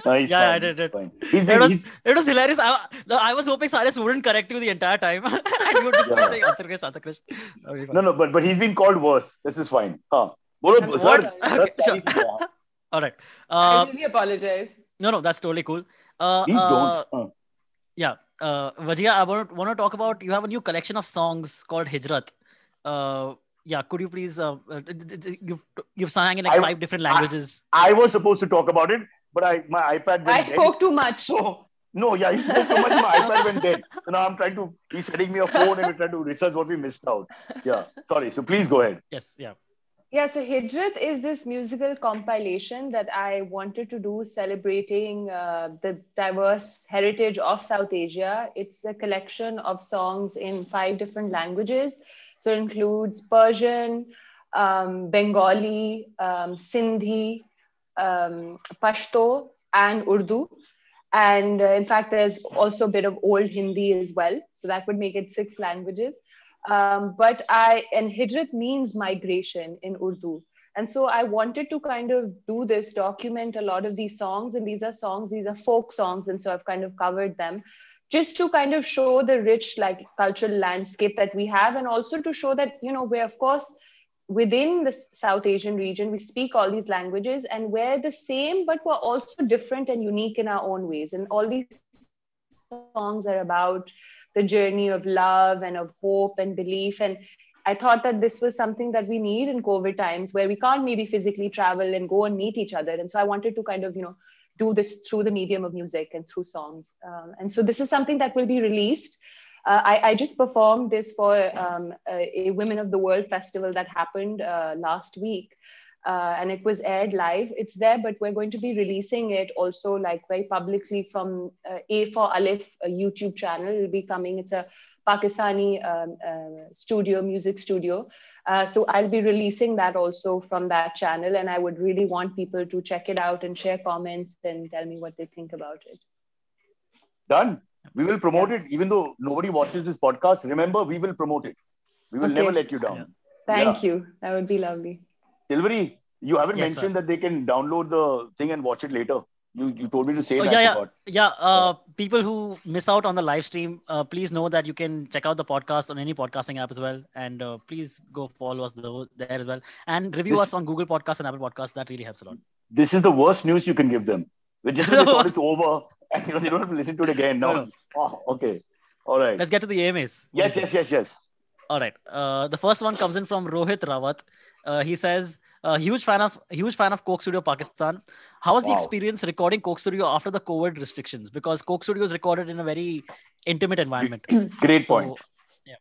I did it. It was hilarious. I was hoping Cyrus wouldn't correct you the entire time. And you would just say Antariksh.
No, but he's been called worse. This is fine. Bolo, sir.
Sure. All right.
I really apologize.
No, that's totally cool.
Please don't.
Yeah. Vajia, I want to talk about, you have a new collection of songs called Hijrat. Could you please, you've sang in 5 different languages.
I was supposed to talk about it, but my iPad went dead.
I spoke too much.
So, you spoke too much, my iPad went dead. So now he's sending me a phone and we're trying to research what we missed out. Yeah, sorry. So please go ahead.
Yes, yeah.
Yeah, so Hijrat is this musical compilation that I wanted to do celebrating the diverse heritage of South Asia. It's a collection of songs in 5 different languages. So it includes Persian, Bengali, Sindhi, Pashto, and Urdu. And in fact, there's also a bit of old Hindi as well. So that would make it 6 languages. And Hijrat means migration in Urdu. And so I wanted to kind of do this, document a lot of these songs. And these are folk songs. And so I've kind of covered them just to kind of show the rich cultural landscape that we have. And also to show that, we're, of course, within the South Asian region, we speak all these languages and we're the same, but we're also different and unique in our own ways. And all these songs are about the journey of love and of hope and belief. And I thought that this was something that we need in COVID times where we can't maybe physically travel and go and meet each other. And so I wanted to kind of, do this through the medium of music and through songs. And so this is something that will be released. I just performed this for a Women of the World festival that happened last week. And it was aired live. It's there, but we're going to be releasing it also like very publicly from A for Alif, a YouTube channel. It'll be coming. It's a Pakistani music studio. So I'll be releasing that also from that channel. And I would really want people to check it out and share comments and tell me what they think about it.
Done. We will promote it. Even though nobody watches this podcast, remember, we will promote it. We will never let you down.
Yeah.
Thank you. That would be lovely.
Silvery, you haven't mentioned that they can download the thing and watch it later. You told me to say that.
People who miss out on the live stream, please know that you can check out the podcast on any podcasting app as well. And please go follow us there as well. And review us on Google Podcasts and Apple Podcasts. That really helps a lot.
This is the worst news you can give them. Just when they thought it's over and they don't have to listen to it again. No. Oh, okay. All right.
Let's get to the AMAs.
Yes.
All right. The first one comes in from Rohit Rawat. He says, huge fan of Coke Studio Pakistan. How was the experience recording Coke Studio after the COVID restrictions? Because Coke Studio is recorded in a very intimate environment.
Great point.
Yeah.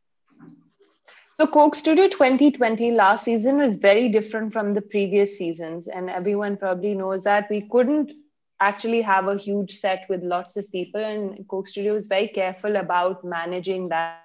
So Coke Studio 2020 last season was very different from the previous seasons. And everyone probably knows that we couldn't actually have a huge set with lots of people. And Coke Studio was very careful about managing that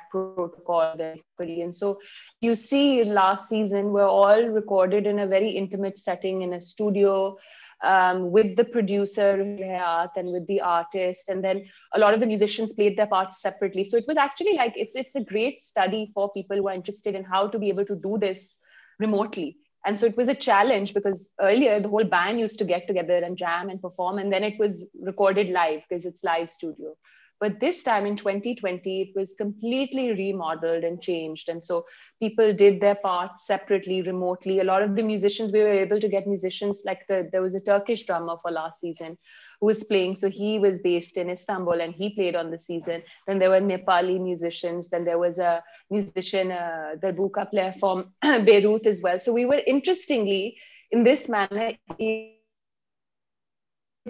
protocol. And so you see last season, we're all recorded in a very intimate setting in a studio with the producer and with the artist. And then a lot of the musicians played their parts separately. So it was actually like, it's a great study for people who are interested in how to be able to do this remotely. And so it was a challenge because earlier the whole band used to get together and jam and perform. And then it was recorded live because it's live studio. But this time in 2020, it was completely remodeled and changed. And so people did their parts separately, remotely. A lot of the musicians, we were able to get musicians, like there was a Turkish drummer for last season who was playing. So he was based in Istanbul and he played on the season. Then there were Nepali musicians. Then there was a musician, darbuka player from Beirut as well. So we were interestingly, in this manner,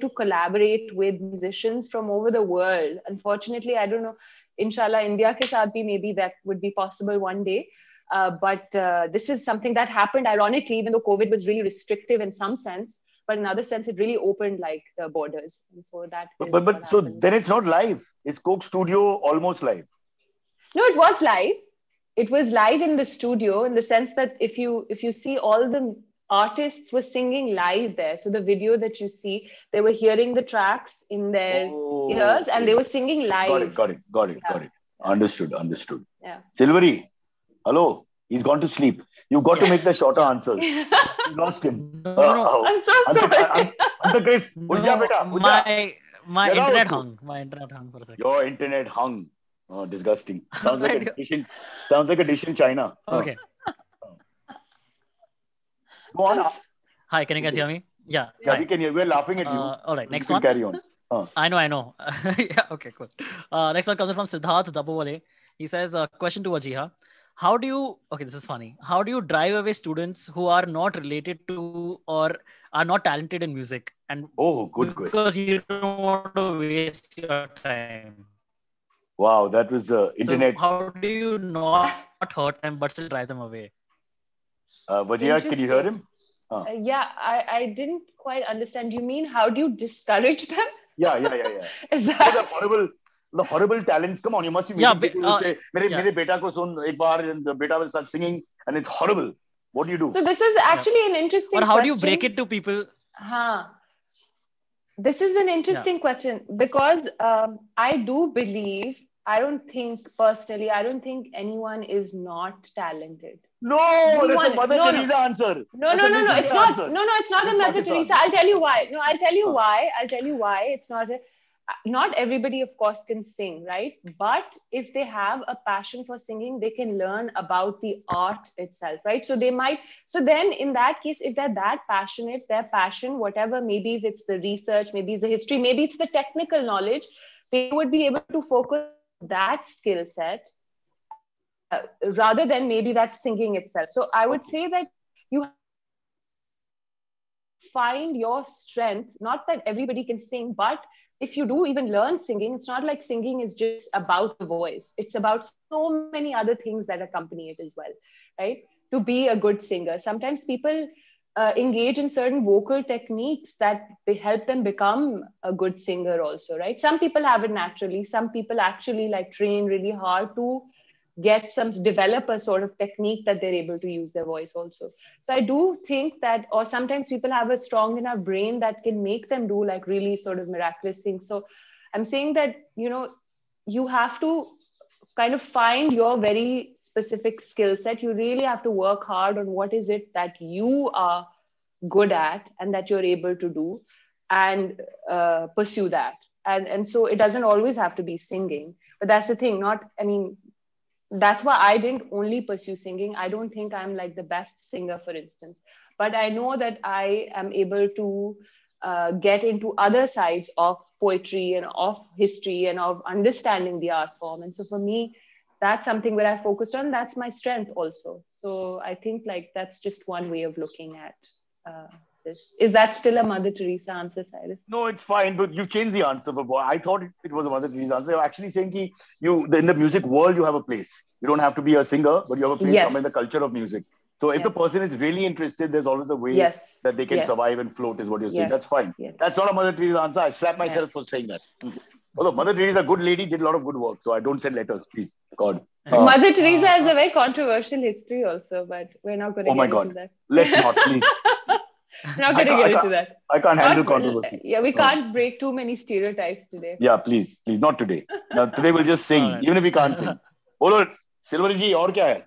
to collaborate with musicians from over the world. Unfortunately, I don't know, inshallah, India ke saath bhi maybe that would be possible one day. But this is something that happened ironically, even though COVID was really restrictive in some sense, but in another sense, it really opened like the borders. And so that
but so then it's not live. Is Coke Studio almost live?
No, it was live. It was live in the studio in the sense that if you see all the artists were singing live there. So the video that you see, they were hearing the tracks in their ears and they were singing live.
Got it. Understood.
Yeah.
Silvery, hello. He's gone to sleep. You've got to make the shorter answers. You lost him.
I'm so sorry.
Chris,
my internet hung. My internet hung for a second.
Your internet hung. Oh, disgusting. Sounds like a dish in China.
Okay.
Go on.
Hi, can you guys hear me? Yeah,
we can hear. We're laughing at you.
All right, next one.
Carry on.
I know. Yeah, okay, cool. Next one comes from Siddharth Dabowale. He says, question to Wajiha. This is funny. How do you drive away students who are not related to or are not talented in music? And
good question.
Because you don't want to waste your time.
Wow, that was the internet.
So how do you not hurt them but still drive them away?
Wajiha, can you hear him?
Yeah, I didn't quite understand. You mean how do you discourage them?
Yeah.
Is that
the horrible talents? Come on, you must be meeting people who say, "Mere beta ko sun ek baar," and the beta will start singing, and it's horrible. What do you do?
So this is actually an interesting.
Or how do you break it to people?
This is an interesting question because I do believe. I don't think anyone is not talented.
No, that's a Mother Teresa answer.
No, it's not. No, it's not a Mother Teresa. I'll tell you why. It's not. not everybody, of course, can sing, right? But if they have a passion for singing, they can learn about the art itself, right? So they might, so then in that case, if they're that passionate, their passion, whatever, maybe if it's the research, maybe it's the history, maybe it's the technical knowledge, they would be able to focus on that skill set rather than maybe that singing itself. So I would say that you find your strength, not that everybody can sing, but if you do even learn singing, it's not like singing is just about the voice. It's about so many other things that accompany it as well, right? To be a good singer. Sometimes people engage in certain vocal techniques that help them become a good singer also, right? Some people have it naturally. Some people actually like train really hard to develop a sort of technique that they're able to use their voice also. So I do think that, or sometimes people have a strong enough brain that can make them do like really sort of miraculous things. So I'm saying that, you have to kind of find your very specific skill set. You really have to work hard on what is it that you are good at and that you're able to do, and pursue that. And so it doesn't always have to be singing, but that's the thing. That's why I didn't only pursue singing. I don't think I'm like the best singer, for instance, but I know that I am able to get into other sides of poetry and of history and of understanding the art form. And so for me, that's something where I focused on. That's my strength also. So I think like that's just one way of looking at this. Is that still a Mother Teresa answer, Cyrus?
No, it's fine, but you've changed the answer. But I thought it was a Mother Teresa answer. You're actually saying in the music world, you have a place. You don't have to be a singer, but you have a place somewhere in the culture of music. So if the person is really interested, there's always a way that they can survive and float, is what you're saying. That's fine. That's not a Mother Teresa answer. I slap myself for saying that. Although Mother Teresa, a good lady, did a lot of good work. So I don't send letters, please. God.
Mother Teresa has a very controversial history also, but we're not going to get into that.
Let's not, please.
We're not going to get into that.
I can't handle controversy.
Yeah, we can't break too many stereotypes today.
Yeah, please. Not today. Now, today we'll just sing, even if we can't sing. Bolo, Silver ji, aur kya hai?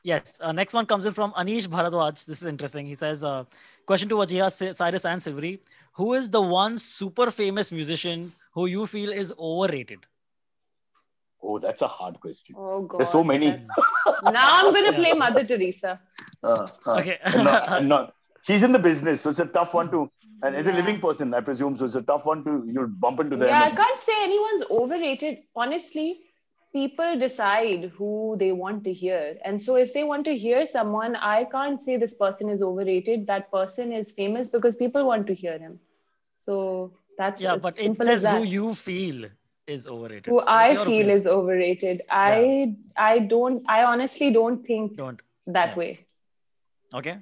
Yes. Next one comes in from Anish Bharadwaj. This is interesting. He says, question to Wajiha, Cyrus and Sivri. Who is the one super famous musician who you feel is overrated?
Oh, that's a hard question.
Oh, God.
There's so many.
Now I'm going to play Mother Teresa.
Okay.
I'm not. She's in the business, so it's a tough one to, and as a living person, I presume, so it's a tough one to, you'll bump into them.
Yeah, I can't say anyone's overrated. Honestly, people decide who they want to hear. And so if they want to hear someone, I can't say this person is overrated. That person is famous because people want to hear him. So that's
but it says who you feel is overrated.
Who I feel is overrated. I honestly don't think that way.
Okay.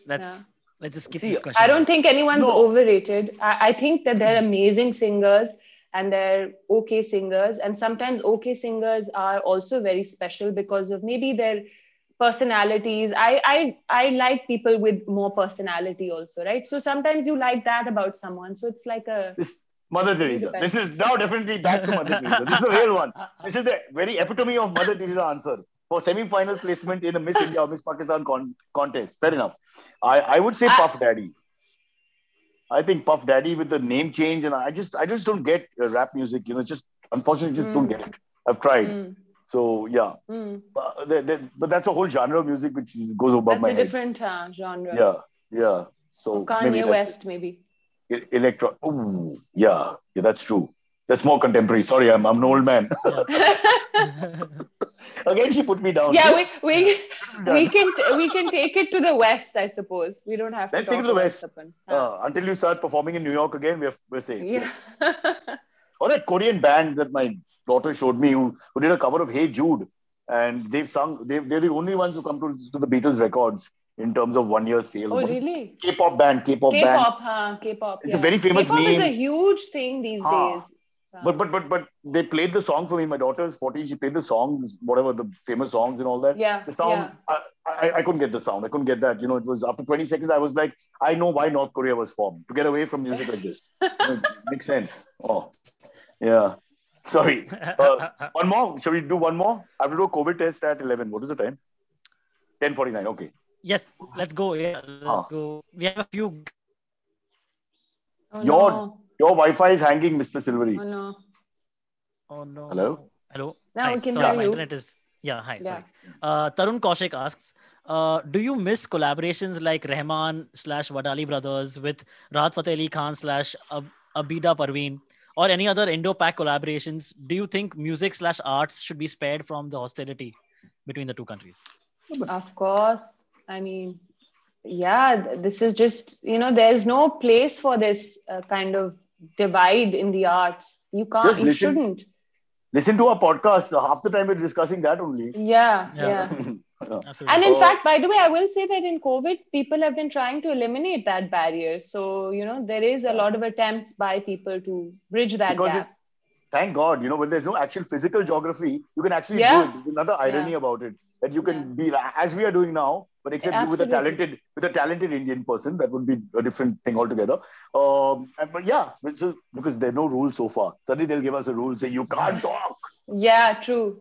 Let's just skip this question.
I don't think anyone's overrated. I think that they're amazing singers and they're okay singers. And sometimes okay singers are also very special because of maybe their personalities. I like people with more personality also, right? So sometimes you like that about someone. So it's like
Mother Teresa. This is now definitely back to Mother Teresa. This is a real one. This is the very epitome of Mother Teresa answer. For semi-final placement in a Miss India or Miss Pakistan contest. Fair enough. I would say Puff Daddy. I think Puff Daddy with the name change, and I just don't get rap music. Just unfortunately just don't get it. I've tried. So yeah, but that's a whole genre of music which goes above my head.
That's a different genre.
Yeah. So
Kanye West maybe.
Electro. Oh, yeah, that's true. That's more contemporary. Sorry, I'm an old man. Again, she put me down.
Yeah, we can take it to the West, I suppose. We don't have to.
Let's take it to the West. Until you start performing in New York again, we're safe.
Yeah.
Or that Korean band that my daughter showed me, who did a cover of Hey Jude, and they've sung. They're the only ones who come to the Beatles records in terms of 1 year sale.
Oh, really?
K-pop band.
K-pop.
It's a very famous
K-pop
meme.
is a huge thing these days.
But they played the song for me. My daughter's 14. She played the songs, whatever the famous songs and all that.
Yeah.
The sound, I couldn't get the sound. I couldn't get that. It was after 20 seconds. I was like, I know why North Korea was formed, to get away from music like this. Makes sense. Oh, yeah. Sorry. One more. Shall we do one more? I have to do a COVID test at 11. What is the time? 10:49. Okay.
Yes. Let's go. Yeah. Let's go. We have a few.
Oh,
Your Wi-Fi is hanging, Mr. Silvery.
Oh no.
Oh no.
Hello?
Hello.
Now
Hi.
we can
Sorry,
hear
my
you.
internet is. Yeah. Hi.
Yeah.
Sorry. Tarun Kaushik asks, do you miss collaborations like Rahman/Wadali brothers with Rahat Fateh Ali Khan/ Abida Parveen or any other Indo-Pak collaborations? Do you think music/arts should be spared from the hostility between the two countries?
Of course. I mean, yeah, this is just, there's no place for this kind of divide in the arts.
Just
You shouldn't.
listen to our podcast. Half the time we're discussing that only.
Yeah.
Absolutely.
And in fact, by the way, I will say that in COVID, people have been trying to eliminate that barrier. So, there is a lot of attempts by people to bridge that gap.
Thank God, when there's no actual physical geography, you can actually do it. There's another irony about it, that you can be as we are doing now, but except you with a talented Indian person. That would be a different thing altogether. But yeah, because there are no rules so far. Suddenly they'll give us a rule, say you can't talk.
Yeah, true.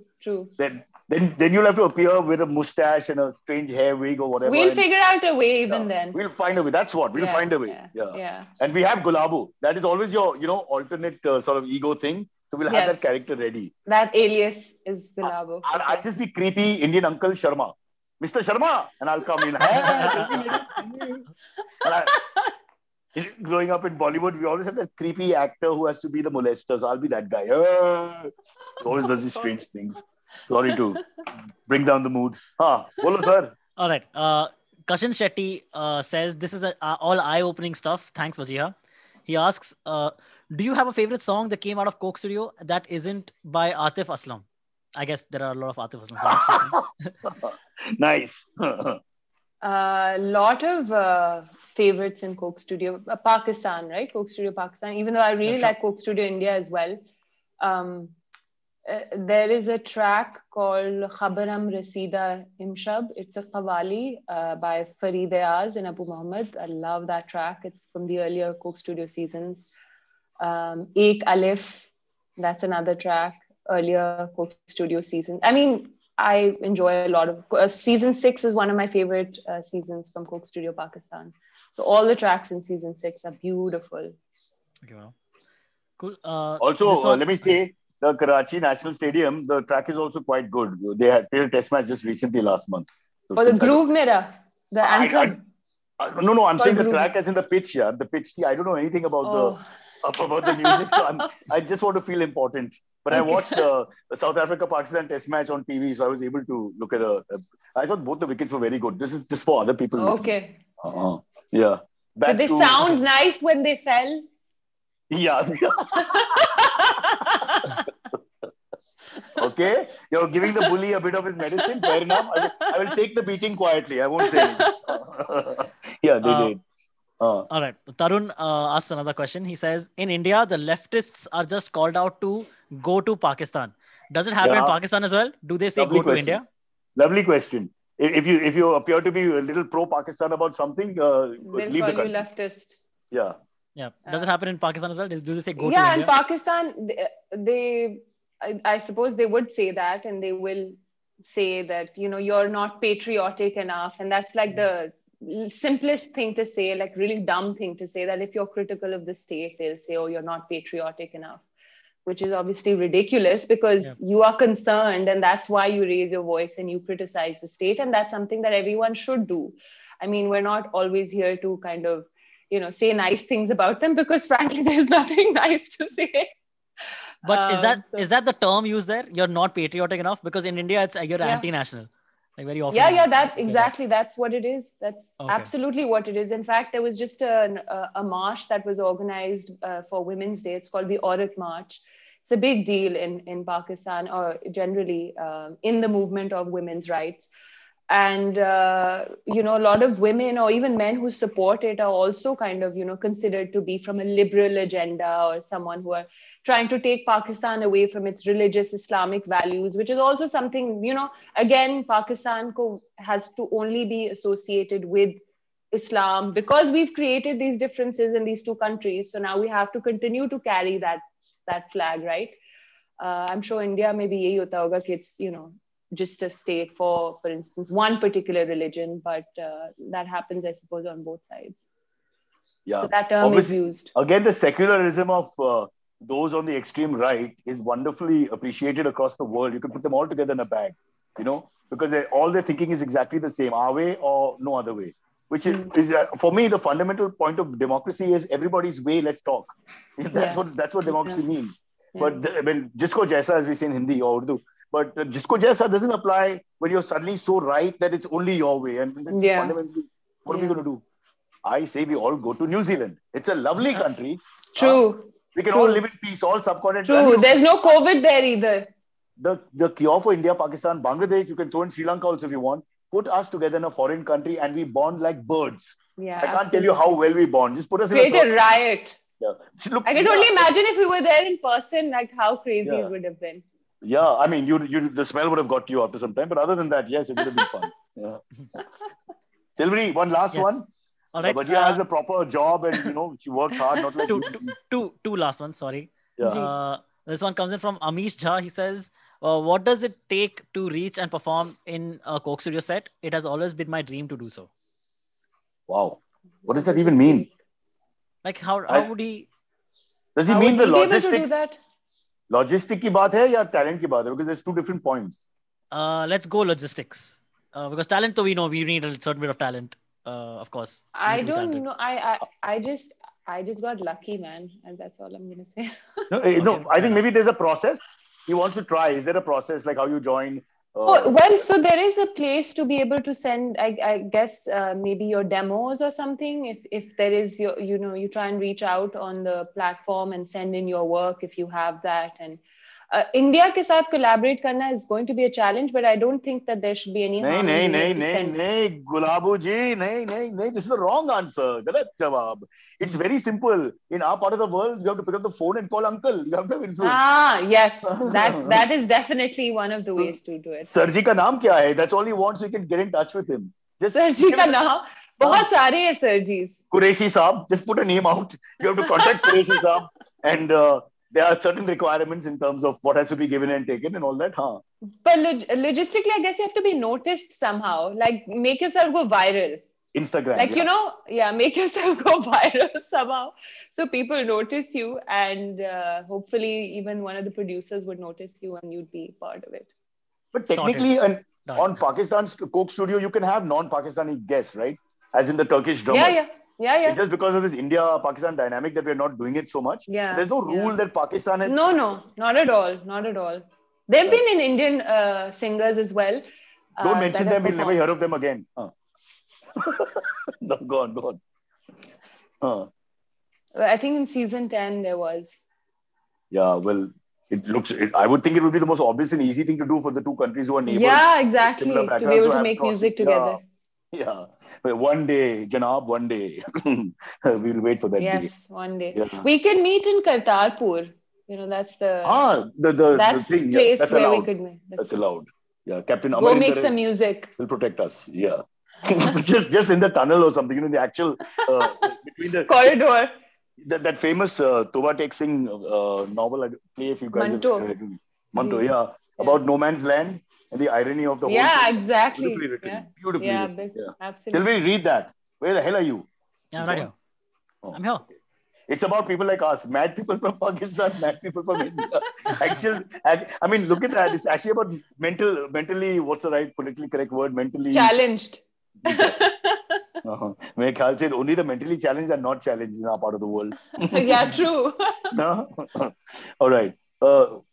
Then you'll have to appear with a mustache and a strange hair wig or whatever.
We'll figure out a way even then.
We'll find a way. That's what. We'll find a way. Yeah. And we have Gulabu. That is always your, alternate sort of ego thing. So we'll have that character ready.
That alias is Gulabu.
I'll just be creepy Indian Uncle Sharma. Mr. Sharma. And I'll come in. Growing up in Bollywood, we always have that creepy actor who has to be the molester. So I'll be that guy. He always does these strange things. Sorry to bring down the mood. Bolo, sir.
All right. Kashin Shetty says, this is all eye-opening stuff. Thanks, Wajiha. He asks, do you have a favorite song that came out of Coke Studio that isn't by Atif Aslam? I guess there are a lot of Atif Aslam songs.
Nice.
A lot of favorites in Coke Studio. Pakistan, right? Coke Studio Pakistan. Even though I really like Coke Studio India as well. There is a track called Khabaram Rasida Imshab. It's a qawwali by Farid Ayaz and Abu Muhammad. I love that track. It's from the earlier Coke Studio seasons. Ek Alif, that's another track, earlier Coke Studio season. I mean, I enjoy a lot of... season 6 is one of my favorite seasons from Coke Studio Pakistan. So all the tracks in season 6 are beautiful.
Okay, well. Cool.
Also, let me say, the Karachi National Stadium, the track is also quite good. They had played a test match just recently last month.
So the Groove Mirror, the anthem.
No, I'm saying the track as in the pitch. Yeah, the pitch. See, I don't know anything about the music, so I just want to feel important. But I watched the South Africa-Pakistan test match on TV, so I was able to look at I thought both the wickets were very good. This is just for other people.
Okay.
Yeah.
Did they sound nice when they fell?
Yeah. Okay, you're giving the bully a bit of his medicine. Fair enough. I will take the beating quietly. I won't say anything. Yeah, they did.
All right. Tarun asks another question. He says, in India, the leftists are just called out to go to Pakistan. Does it happen in Pakistan as well? Do they say go to India?
Lovely question. If you appear to be a little pro-Pakistan about something, leave the country.
Leftist.
Yeah.
Yeah. Does it happen in Pakistan as well? Do they say go to
India?
Yeah,
in Pakistan, I suppose they would say that, and they will say that, you're not patriotic enough. And that's like the simplest thing to say, like really dumb thing to say, that if you're critical of the state, they'll say, oh, you're not patriotic enough, which is obviously ridiculous because you are concerned and that's why you raise your voice and you criticize the state. And that's something that everyone should do. I mean, we're not always here to kind of, say nice things about them because frankly, there's nothing nice to say.
But is that the term used there? You're not patriotic enough? Because in India, it's you're anti-national. Like very often.
That's what it is. That's absolutely what it is. In fact, there was just a march that was organized for Women's Day. It's called the Aurat March. It's a big deal in Pakistan or generally in the movement of women's rights. And, a lot of women or even men who support it are also kind of, considered to be from a liberal agenda or someone who are trying to take Pakistan away from its religious Islamic values, which is also something, again, Pakistan has to only be associated with Islam because we've created these differences in these two countries. So now we have to continue to carry that flag, right? I'm sure India maybe yehi hota hoga ki it's, just a state for instance, one particular religion, but that happens, I suppose, on both sides.
Yeah.
So that term
Obviously,
is used.
Again, the secularism of those on the extreme right is wonderfully appreciated across the world. You can put them all together in a bag, because all their thinking is exactly the same, our way or no other way. Which is for me, the fundamental point of democracy is everybody's way. Let's talk. That's what democracy means. Yeah. But when jisko jaisa, as we say in Hindi or Urdu, but jisko jaisa doesn't apply when you're suddenly so right that it's only your way. And that's fundamentally, what are we going to do? I say we all go to New Zealand. It's a lovely country.
True.
We can all live in peace, all subcontinents.
True. There's no COVID there either.
The cure for India, Pakistan, Bangladesh, you can throw in Sri Lanka also if you want. Put us together in a foreign country and we bond like birds.
Yeah,
I can't tell you how well we bond. Just put us
in a riot.
Yeah.
Look, I can only imagine if we were there in person, like how crazy it would have been.
Yeah, I mean, the smell would have got you after some time. But other than that, yes, it would have been fun. Yeah. Silvery, one last one.
All right.
But has a proper job and, she works hard, not like
two last ones, sorry.
Yeah.
This one comes in from Amish Jha. He says, what does it take to reach and perform in a Coke Studio set? It has always been my dream to do so.
Wow. What does that even mean?
Like how would he...
Does he mean the logistics? Logistic ki baat hai ya talent ki baat hai? Because there's two different points.
Let's go logistics. Because talent, we know we need a certain bit of talent. Of course.
I don't know. I just got lucky, man. And that's all I'm going to say.
No, I think maybe there's a process. He wants to try. Is there a process like how you join?
So there is a place to be able to send, I guess, maybe your demos or something. If there is, you try and reach out on the platform and send in your work if you have that. And India ke saath collaborate karna is going to be a challenge, but I don't think that there should be any harm.
No, Gulabu ji, no. This is the wrong answer. Galat jawab. It's very simple. In our part of the world, you have to pick up the phone and call uncle. You have to have influence.
Yes. That is definitely one of the ways to do it.
Sirji ka naam kya hai? That's all he wants, so you can get in touch with him.
Sirji ka naam? Bahut sare hai Sirjis.
Qureshi Saab. Just put a name out. You have to contact Qureshi Saab. And there are certain requirements in terms of what has to be given and taken and all that.
But logistically, I guess you have to be noticed somehow. Like, make yourself go viral.
Instagram.
Like, make yourself go viral somehow. So people notice you and hopefully even one of the producers would notice you and you'd be part of it.
But technically, on Pakistan's Coke Studio, you can have non-Pakistani guests, right? As in the Turkish drummer.
Yeah.
It's just because of this India-Pakistan dynamic that we're not doing it so much.
Yeah.
There's no rule that Pakistan has...
No, not at all. They've been in Indian singers as well.
Don't mention them, we'll never hear of them again. No, go on.
I think in season 10 there was.
Yeah, well, I would think it would be the most obvious and easy thing to do for the two countries who are neighbors.
Yeah, exactly. To be able to make music together.
Yeah. But one day, Janab, one day. We'll wait for that day.
Yes, one day. Yeah. We can meet in Kartarpur. That's the...
the thing.
Place
that's
where
allowed.
We could make.
That's allowed. Yeah, Captain
Go make some music.
Will protect us. Yeah. just in the tunnel or something, the actual... between the...
Corridor.
That famous Tova Tek Singh novel, play if you guys... Manto, yeah. About no man's land. And the irony of the whole
thing. Exactly.
Beautifully written. Beautifully written.
Absolutely.
Silvery, read that. Where the hell are you?
Yeah, I'm right here. I'm here.
It's about people like us. Mad people from Pakistan, mad people from India. I mean, look at that. It's actually about mentally, what's the right politically correct word? Mentally...
Challenged.
My khayal se only the mentally challenged are not challenged in our part of the world.
Yeah, true.
No? All right.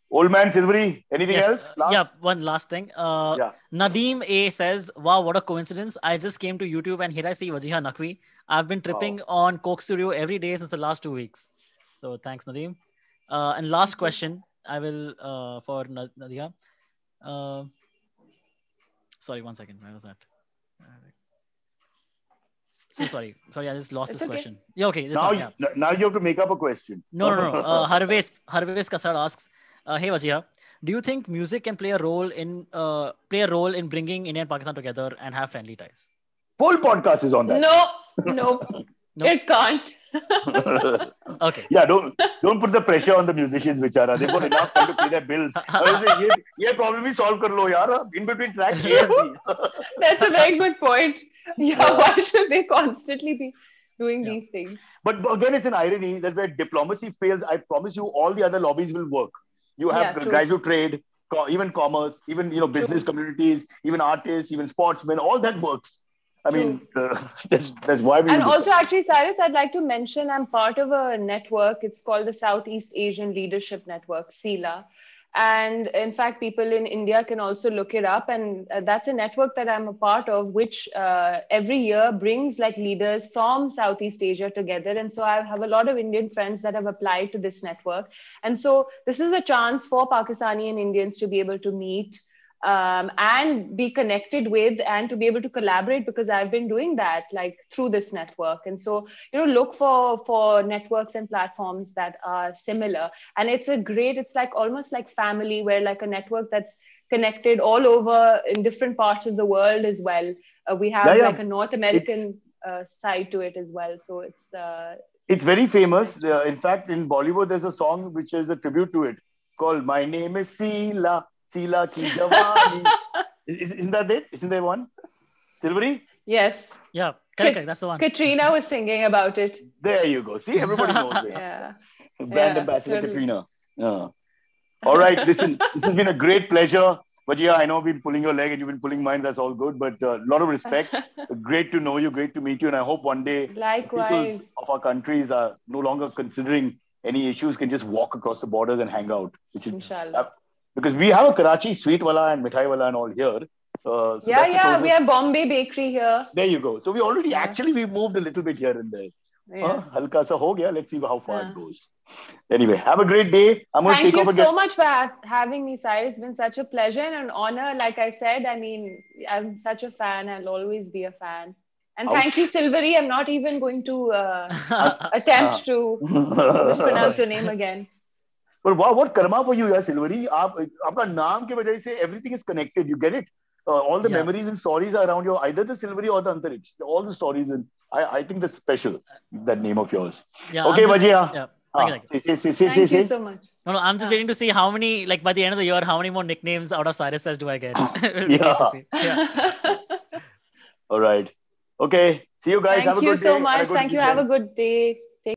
Old man Silvery, anything else?
Yeah, one last thing. Nadeem A says, wow, what a coincidence. I just came to YouTube and here I see Wajiha Naqvi. I've been tripping on Coke Studio every day since the last 2 weeks. So thanks, Nadeem. And last question, I will, for Nadia. Sorry, 1 second. Where was that? So sorry, I just lost this question. Yeah, okay.
Now you have to make up a question.
No. Harvesh Kasad asks, hey Wajiha, do you think music can play a role in bringing India and Pakistan together and have friendly ties?
Full podcast is on that.
No. It can't.
Okay.
Yeah, don't put the pressure on the musicians, bichara. They've got enough time to pay their bills. Ye problem bhi solve kar lo, yaar. In between tracks.
That's a very good point. Yeah, why should they constantly be doing these things.
But again, it's an irony that where diplomacy fails, I promise you, all the other lobbies will work. You have guys who trade, even commerce, even business communities, even artists, even sportsmen. All that works. I mean, that's why we.
And also, actually, Cyrus, I'd like to mention I'm part of a network. It's called the Southeast Asian Leadership Network, SELA. And in fact, people in India can also look it up. And that's a network that I'm a part of, which every year brings like leaders from Southeast Asia together. And so I have a lot of Indian friends that have applied to this network. And so this is a chance for Pakistani and Indians to be able to meet and be connected with and to be able to collaborate, because I've been doing that like through this network. And so, look for networks and platforms that are similar. And it's like almost like family, where like a network that's connected all over in different parts of the world as well. We have like a North American side to it as well. So
it's very famous. In fact, in Bollywood, there's a song which is a tribute to it called "My Name is Sila." Sila ki Jawani. Isn't that it? Isn't there one? Silvery?
Yes.
Yeah, correct. That's the one.
Katrina was singing about it.
There you go. See, everybody knows it.
Yeah.
Brand ambassador Katrina. Yeah. All right. Listen, this has been a great pleasure. But yeah, I know I've been pulling your leg and you've been pulling mine. That's all good. But a lot of respect. Great to know you. Great to meet you. And I hope one day people of our countries are no longer considering any issues, can just walk across the borders and hang out.
Inshallah.
Because we have a Karachi sweet wala and mithai wala and all here. So
we have Bombay Bakery here.
There you go. So we already we moved a little bit here and there. Halka sa ho gaya. Let's see how far it goes. Anyway, have a great day.
Thank you so much for having me, Cyrus. It's been such a pleasure and an honor. Like I said, I mean, I'm such a fan. I'll always be a fan. And thank you, Silvery. I'm not even going to attempt to mispronounce your name again.
But what karma for you, Silvery? Aapka naam ke wajah se everything is connected. You get it? All the memories and stories are around you, either the Silvery or the Antariksh. All the stories, and I think that's special, that name of yours.
Yeah,
okay, Vajia.
Yeah.
Thank you so much.
No, I'm just waiting to see how many, like by the end of the year, how many more nicknames out of Cyrus says do I get?
Yeah. All right. Okay. See you guys.
Thank you so much. Thank you. Have a good day.